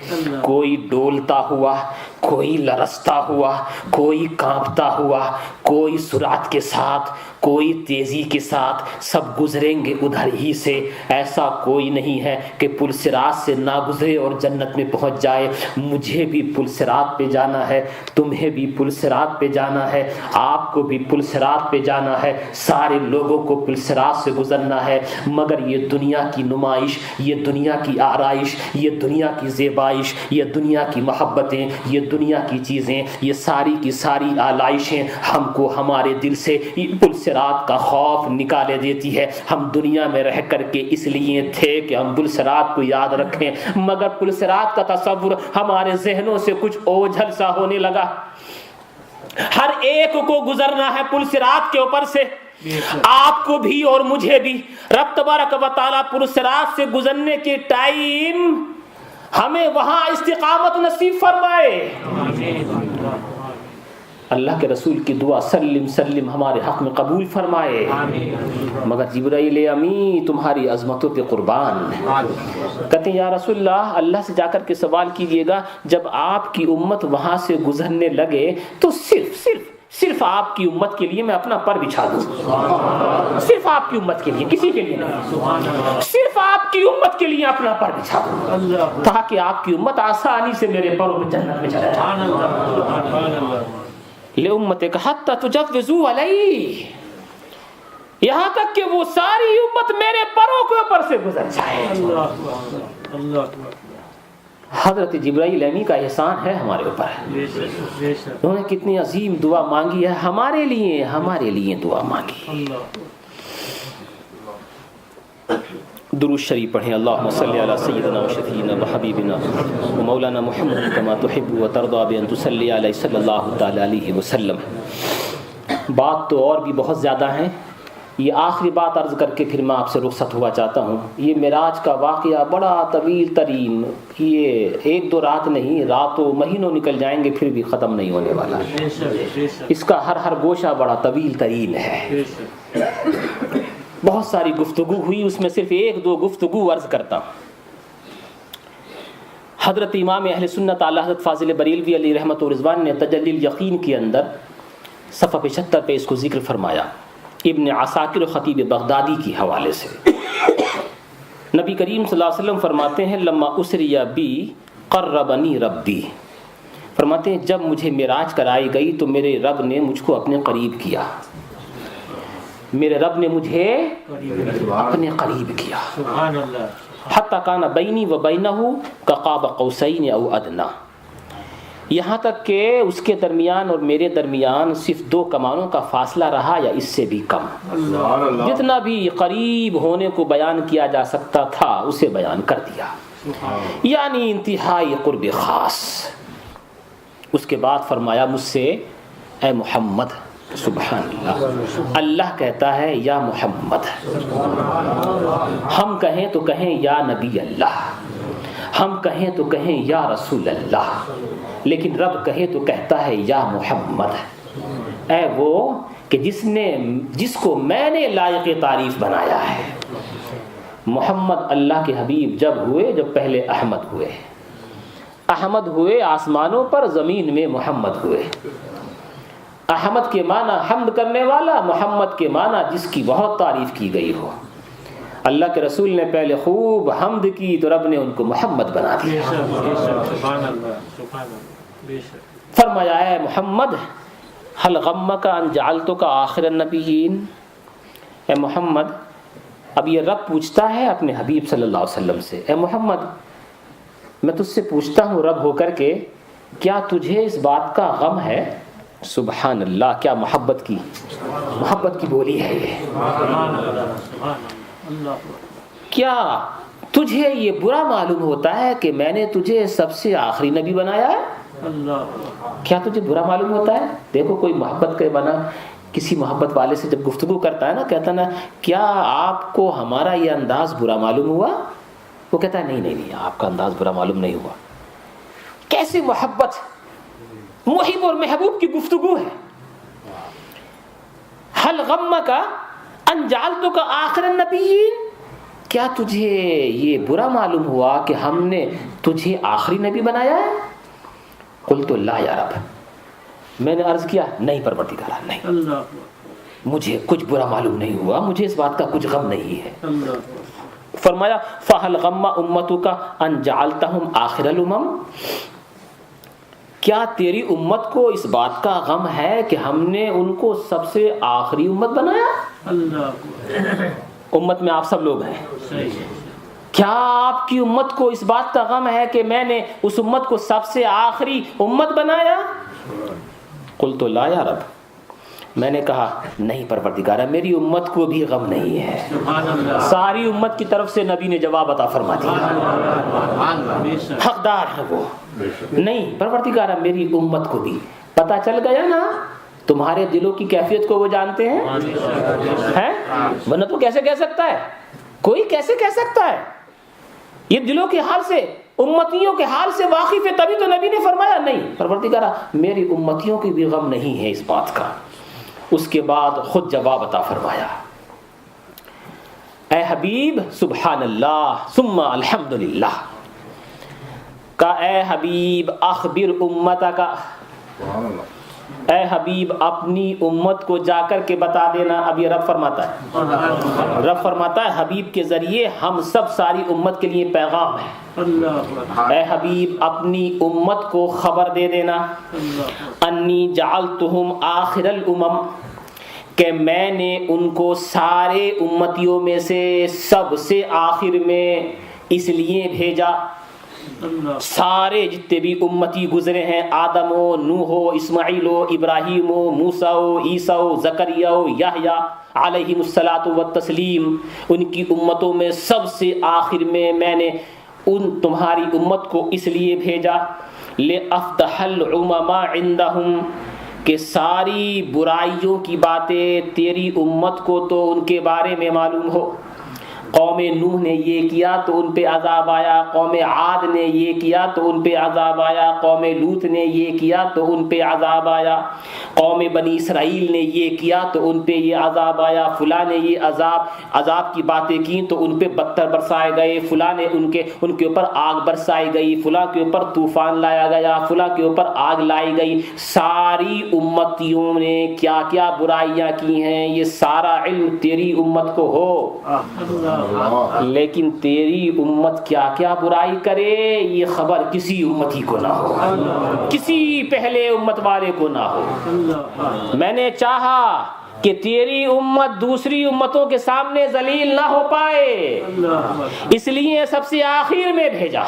کوئی ڈولتا ہوا، کوئی لرزتا ہوا، کوئی کانپتا ہوا، کوئی سرعت کے ساتھ، کوئی تیزی کے ساتھ، سب گزریں گے ادھر ہی سے، ایسا کوئی نہیں ہے کہ پل صراط سے نہ گزرے اور جنت میں پہنچ جائے۔ مجھے بھی پل صراط پہ جانا ہے، تمہیں بھی پل صراط پہ جانا ہے، آپ کو بھی پل صراط پہ جانا ہے، سارے لوگوں کو پل صراط سے گزرنا ہے، مگر یہ دنیا کی نمائش، یہ دنیا کی آرائش، یہ دنیا کی زیبائش، یہ دنیا کی محبتیں، یہ دنیا کی چیزیں، یہ ساری کی ساری آلائشیں ہم کو ہمارے دل سے پل صراط کا خوف نکالے دیتی ہے۔ ہم دنیا میں رہ کر کے اس لیے تھے کہ ہم پل صراط کو یاد رکھیں، مگر پل صراط کا تصور ہمارے ذہنوں سے کچھ اوجھل سا ہونے لگا۔ ہر ایک کو گزرنا ہے پل صراط کے اوپر سے، آپ کو بھی اور مجھے بھی۔ رب تبارک و تعالیٰ پل صراط سے گزرنے کے ٹائم ہمیں وہاں استقامت نصیب فرمائے۔ اللہ کے رسول کی دعا سلم سلم ہمارے حق میں قبول فرمائے. مگر جبرائیل امی تمہاری عظمتوں پہ قربان. کہتے ہیں یا رسول اللہ, اللہ سے جا کر کے سوال کیجئے گا جب آپ کی امت وہاں سے گزرنے لگے تو صرف آپ کی امت کے لیے میں اپنا پر بچھا دوں. صرف آپ کی امت کے لیے, کسی کے لیے نہیں, صرف آپ کی امت کے لیے اپنا پر بچھا دوں تاکہ آپ کی امت آسانی سے میرے پروں میں جنت میں چلا جائے. لِأُمَّتِكَ حَتَّى تُجَوِّزُوا عَلَيْهِ, یہاں تک کہ وہ ساری امت میرے پروں کے اوپر سے گزر جائے. حضرت جبرائیل امی کا احسان ہے ہمارے اوپر. انہوں نے کتنی عظیم دعا مانگی ہے ہمارے لیے دعا مانگی. درود شریف پڑھیں. اللہم صلی علی سیدنا و شفیعنا و حبیبنا و مولانا محمد کما تحب و ترضی بان تصلی علیہ صلی اللہ تعالی علیہ وسلم. بات تو اور بھی بہت زیادہ ہیں, یہ آخری بات عرض کر کے پھر میں آپ سے رخصت ہوا چاہتا ہوں. یہ معراج کا واقعہ بڑا طویل ترین, یہ ایک دو رات نہیں, راتوں مہینوں نکل جائیں گے پھر بھی ختم نہیں ہونے والا. اس کا ہر گوشہ بڑا طویل ترین ہے. بہت ساری گفتگو ہوئی, اس میں صرف ایک دو گفتگو عرض کرتا ہوں. حضرت امام اہل سنت اعلی حضرت فاضل بریلوی علیہ رحمت و رضوان نے تجلی الیقین کے اندر صفحہ 75 پہ اس کو ذکر فرمایا ابن عساکر خطیب بغدادی کی حوالے سے. نبی کریم صلی اللہ علیہ وسلم فرماتے ہیں لما اسری بی قربنی ربی, فرماتے ہیں جب مجھے معراج کرائی گئی تو میرے رب نے مجھ کو اپنے قریب کیا, میرے رب نے مجھے اپنے قریب کیا. حتی کان بینی و بینہ کقاب قوسین او ادنا, یہاں تک کہ اس کے درمیان اور میرے درمیان صرف 2 کمانوں کا فاصلہ رہا یا اس سے بھی کم. جتنا بھی قریب ہونے کو بیان کیا جا سکتا تھا اسے بیان کر دیا, یعنی انتہائی قرب خاص. اس کے بعد فرمایا مجھ سے اے محمد, سبحان اللہ, اللہ کہتا ہے یا محمد. ہم کہیں تو کہیں یا نبی اللہ, ہم کہیں تو کہیں یا رسول اللہ, لیکن رب کہے تو کہتا ہے یا محمد. اے وہ کہ جس کو میں نے لائق تعریف بنایا ہے. محمد اللہ کے حبیب جب پہلے احمد ہوئے آسمانوں پر, زمین میں محمد ہوئے. احمد کے معنی حمد کرنے والا, محمد کے معنی جس کی بہت تعریف کی گئی ہو. اللہ کے رسول نے پہلے خوب حمد کی تو رب نے ان کو محمد بنا دیا. فرمایا اے محمد حل غمک ان جعلتک آخر النبیین. اے محمد, اب یہ رب پوچھتا ہے اپنے حبیب صلی اللہ علیہ وسلم سے, اے محمد میں تجھ سے پوچھتا ہوں رب ہو کر کے, کیا تجھے اس بات کا غم ہے؟ سبحان اللہ, کیا محبت کی بولی ہے یہ. کیا تجھے یہ برا معلوم ہوتا ہے کہ میں نے تجھے سب سے آخری نبی بنایا ہے؟ کیا تجھے برا معلوم ہوتا ہے؟ دیکھو کوئی محبت کے بنا کسی محبت والے سے جب گفتگو کرتا ہے نا, کہتا نا کیا آپ کو ہمارا یہ انداز برا معلوم ہوا؟ وہ کہتا ہے نہیں آپ کا انداز برا معلوم نہیں ہوا. کیسی محبت, محب اور محبوب کی گفتگو ہے. حل غمک ان جعلتک آخر النبیین, کیا تجھے یہ برا معلوم ہوا کہ ہم نے تجھے آخری نبی بنایا ہے؟ قلت لا یا رب, میں نے عرض کیا نہیں پروردگارا, نہیں, مجھے کچھ برا معلوم نہیں ہوا, مجھے اس بات کا کچھ غم نہیں ہے. فرمایا فہل غم امتک ان جعلتہم آخر الامم, کیا تیری امت کو اس بات کا غم ہے کہ ہم نے ان کو سب سے آخری امت بنایا؟ امت میں آپ سب لوگ ہیں, کیا آپ کی امت کو اس بات کا غم ہے کہ میں نے اس امت کو سب سے آخری امت بنایا؟ قلت لا یا رب, میں نے کہا نہیں پروردگارا, میری امت کو بھی غم نہیں ہے. ساری امت کی طرف سے نبی نے جواب عطا فرما دیا, حقدار ہے وہ. نہیں پروردگارا, میری امت کو بھی پتہ چل گیا نا, تمہارے دلوں کی کیفیت کو وہ جانتے ہیں, ورنہ تو کیسے کہہ سکتا ہے, کوئی کیسے کہہ سکتا ہے؟ یہ دلوں کے حال سے امتیوں کے حال سے واقف ہے تبھی تو نبی نے فرمایا نہیں پروردگارا میری امتیوں کی بھی غم نہیں ہے اس بات کا. اس کے بعد خود جواب عطا فرمایا اے حبیب سبحان اللہ ثم الحمدللہ کا اے حبیب اخبر امتہ کا اے حبیب اپنی امت کو جا کر کے بتا دینا. اب یہ رب فرماتا ہے حبیب کے ذریعے ہم سب ساری امت کے لیے پیغام ہے. اے حبیب اپنی امت کو خبر دے دینا انی جعلتہم آخر الامم کہ میں نے ان کو سارے امتیوں میں سے سب سے آخر میں اس لیے بھیجا. سارے جتنے بھی امتی گزرے ہیں آدم ہو نوح ہو اسماعیل ہو ابراہیم ہو موسیٰ ہو عیسیٰ ہو زکریا ہو یحییٰ علیہم الصلاۃ والتسلیم ان کی امتوں میں سب سے آخر میں نے ان تمہاری امت کو اس لیے بھیجا لأفتح العمم عندہم کہ ساری برائیوں کی باتیں تیری امت کو تو ان کے بارے میں معلوم ہو. قوم نوح نے یہ کیا تو ان پہ عذاب آیا, قوم عاد نے یہ کیا تو ان پہ عذاب آیا, قوم لوط نے یہ کیا تو ان پہ عذاب آیا, قوم بنی اسرائیل نے یہ کیا تو ان پہ یہ عذاب آیا, فلاں نے یہ عذاب کی باتیں کی تو ان پہ پتھر برسائے گئے, فلاں نے ان کے اوپر آگ برسائی گئی, فلاں کے اوپر طوفان لایا گیا, فلاں کے اوپر آگ لائی گئی. ساری امتیوں نے کیا کیا برائیاں کی ہیں یہ سارا علم تیری امت کو ہو, لیکن تیری امت کیا کیا برائی کرے یہ خبر کسی امتی کو نہ ہو, کسی پہلے امت والے کو نہ ہو. میں نے چاہا کہ تیری امت دوسری امتوں کے سامنے ذلیل نہ ہو پائے اس لیے سب سے آخر میں بھیجا.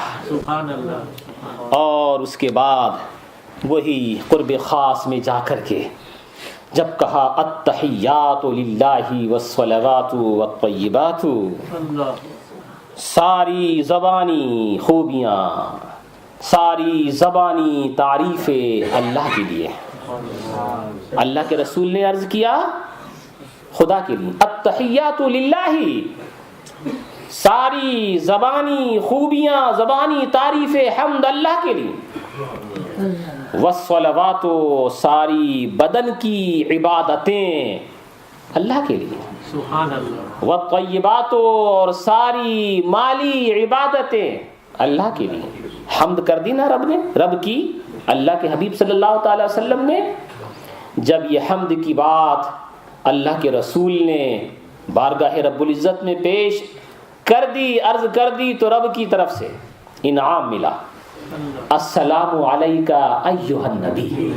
اور اس کے بعد وہی قرب خاص میں جا کر کے جب کہا التحیات للہ والصلوات والطیبات ساری زبانی خوبیاں ساری زبانی تعریفیں اللہ کے لیے. اللہ کے رسول نے عرض کیا خدا کے لیے التحیات للہ ساری زبانی خوبیاں زبانی تعریفیں حمد اللہ کے لیے. والصلوات ساری بدن کی عبادتیں اللہ کے لیے. سبحان اللہ. والطیبات اور ساری مالی عبادتیں اللہ کے لیے. حمد کر دی نا رب نے, رب کی اللہ کے حبیب صلی اللہ تعالی وسلم نے. جب یہ حمد کی بات اللہ کے رسول نے بارگاہ رب العزت میں پیش کر دی عرض کر دی تو رب کی طرف سے انعام ملا. السلام علیکہ ایھا النبی,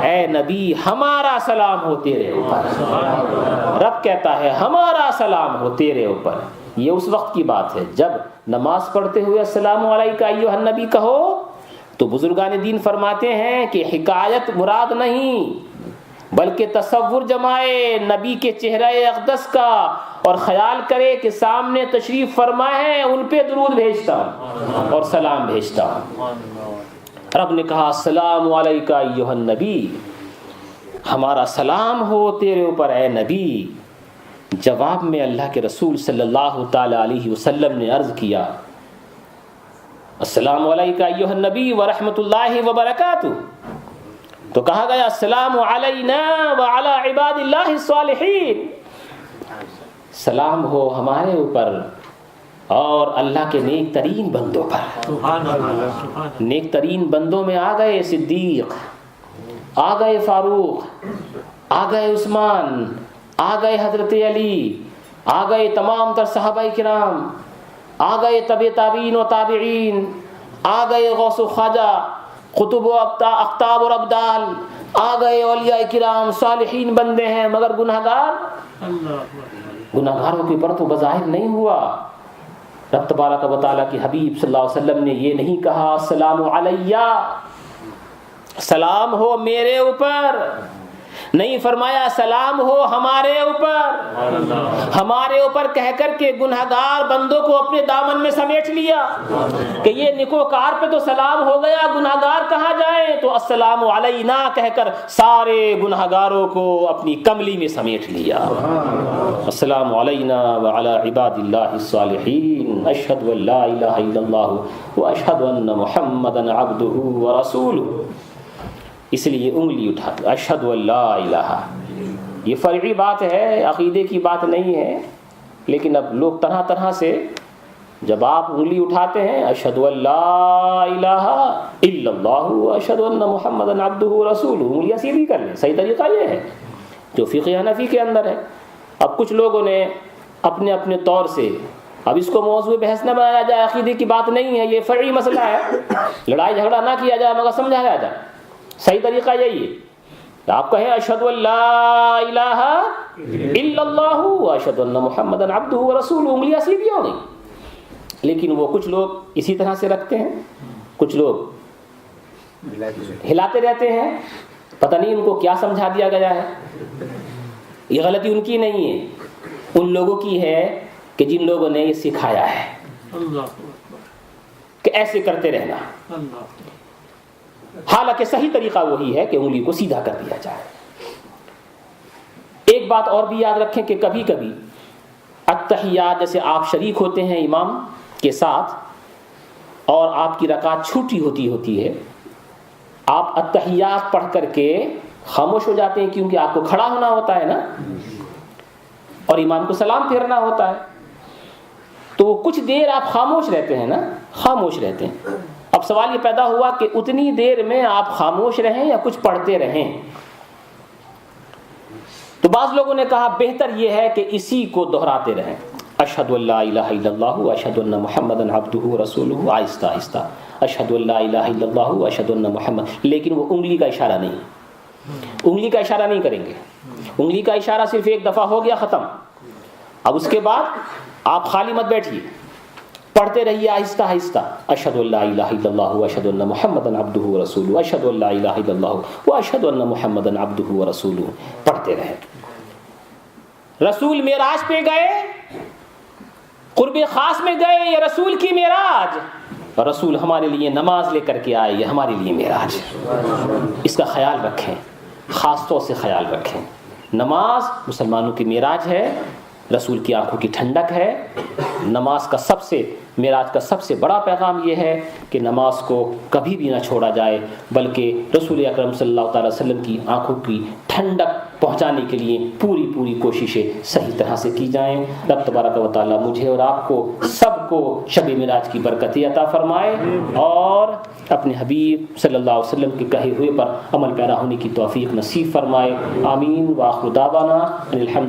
اے نبی ہمارا سلام ہو تیرے اوپر. رب کہتا ہے ہمارا سلام ہو تیرے اوپر. یہ اس وقت کی بات ہے جب نماز پڑھتے ہوئے السلام علیکہ ایھا النبی کہو تو بزرگان دین فرماتے ہیں کہ حکایت مراد نہیں بلکہ تصور جمائے نبی کے چہرہ اقدس کا اور خیال کرے کہ سامنے تشریف فرما ہے ان پہ درود بھیجتا ہوں اور سلام بھیجتا ہوں. رب نے کہا السلام علیکہ ایھا النبی ہمارا سلام ہو تیرے اوپر اے نبی. جواب میں اللہ کے رسول صلی اللہ تعالی علیہ وسلم نے عرض کیا السلام علیکہ ایھا النبی ورحمۃ اللہ وبرکاتہ. تو کہا گیا السلام علینا وعلی عباد اللہ الصالحین, سلام ہو ہمارے اوپر اور اللہ کے نیک ترین بندوں پر. نیک ترین بندوں میں آ گئے صدیق, آ گئے فاروق, آ گئے عثمان, آ گئے حضرت علی, آ گئے تمام تر صحابہ کرام, آ گئے تابع تابعین و تابعین, آ گئے غوث و خواجہ قطب و اقطاب اور ابدال, آ گئے اولیاء کرام صالحین بندے ہیں مگر گناہگاروں کے اوپر تو بظاہر نہیں ہوا. رب تبارک و تعالیٰ کے حبیب صلی اللہ علیہ وسلم نے یہ نہیں کہا السلام علیہ سلام ہو میرے اوپر نہیں فرمایا سلام ہو ہمارے اوپر کہہ کر کے گنہگار بندوں کو اپنے دامن میں سمیٹ لیا کہ یہ نیکوکار پہ تو سلام ہو گیا، گنہگار کہاں جائیں؟ تو السلام علینا کہہ کر سارے گنہگاروں کو اپنی کملی میں سمیٹ لیا۔ السلام علینا وعلی عباد اللہ الصالحین، اشہد ان لا الہ الا اللہ واشہد ان محمدا عبدہ ورسولہ۔ اس لیے انگلی اٹھا اشہد ان لا الہ، یہ فرعی بات ہے، عقیدے کی بات نہیں ہے، لیکن اب لوگ طرح طرح سے جب آپ انگلی اٹھاتے ہیں اشہد ان لا الہ الا اللہ واشہد ان محمدا عبدہ ورسولہ، انگلیاں سیدھی کر لیں۔ صحیح طریقہ یہ ہے جو فقہ حنفی کے اندر ہے۔ اب کچھ لوگوں نے اپنے اپنے طور سے، اب اس کو موضوع بحث نہ بنایا جائے، عقیدے کی بات نہیں ہے، یہ فرعی مسئلہ ہے، لڑائی جھگڑا نہ کیا جائے مگر سمجھایا جائے۔ صحیح طریقہ یہی ہے، آپ کہیں اشہد ان لا الہ الا اللہ واشہد ان محمدا عبدہ ورسولہ، انگلیاں سیدھی ہو گئی۔ لیکن وہ کچھ لوگ اسی طرح سے رکھتے ہیں، کچھ لوگ ہلاتے رہتے ہیں، پتہ نہیں ان کو کیا سمجھا دیا گیا ہے۔ یہ غلطی ان کی نہیں ہے، ان لوگوں کی ہے کہ جن لوگوں نے یہ سکھایا ہے کہ ایسے کرتے رہنا، حالانکہ صحیح طریقہ وہی ہے کہ انگلی کو سیدھا کر دیا جائے۔ ایک بات اور بھی یاد رکھیں کہ کبھی کبھی التحیات، جیسے آپ شریک ہوتے ہیں امام کے ساتھ اور آپ کی رکعت چھوٹی ہوتی ہے، آپ التحیات پڑھ کر کے خاموش ہو جاتے ہیں کیونکہ آپ کو کھڑا ہونا ہوتا ہے نا، اور امام کو سلام پھیرنا ہوتا ہے، تو کچھ دیر آپ خاموش رہتے ہیں نا، خاموش رہتے ہیں۔ اب سوال یہ پیدا ہوا کہ اتنی دیر میں آپ خاموش رہیں یا کچھ پڑھتے رہیں؟ تو بعض لوگوں نے کہا بہتر یہ ہے کہ اسی کو دہراتے رہیں، اشہد ان لا الہ الا اللہ اشہد ان محمدا عبدہ ورسولہ، آہستہ آہستہ اشہد ان لا الہ الا اللہ اشہد ان محمد، لیکن وہ انگلی کا اشارہ نہیں، انگلی کا اشارہ نہیں کریں گے، انگلی کا اشارہ صرف ایک دفعہ ہو گیا ختم۔ اب اس کے بعد آپ خالی مت بیٹھیے، پڑھتے رہیے آہستہ آہستہ، اشہد ان لا الہ الا اللہ واشہد ان محمدا عبدہ ورسولہ، اشہد ان لا الہ الا اللہ واشہد ان محمدا عبدہ ورسولہ، پڑھتے رہیں۔ رسول معراج پہ گئے، قرب خاص میں گئے، یہ رسول کی معراج، اور رسول ہمارے لیے نماز لے کر کے آئے، یہ ہمارے لیے معراج ہے۔ اس کا خیال رکھیں، خاص طور سے خیال رکھیں۔ نماز مسلمانوں کی معراج ہے، رسول کی آنکھوں کی ٹھنڈک ہے۔ نماز کا معراج کا سب سے بڑا پیغام یہ ہے کہ نماز کو کبھی بھی نہ چھوڑا جائے، بلکہ رسول اکرم صلی اللہ تعالی وسلم کی آنکھوں کی ٹھنڈک پہنچانے کے لیے پوری کوششیں صحیح طرح سے کی جائیں۔ رب تبارک و تعالی مجھے اور آپ کو سب کو شب معراج کی برکتیں عطا فرمائے اور اپنے حبیب صلی اللہ علیہ وسلم کے کہے ہوئے پر عمل پیرا ہونے کی توفیق نصیب فرمائے۔ آمین۔ وآخر دعوانا ان الحمد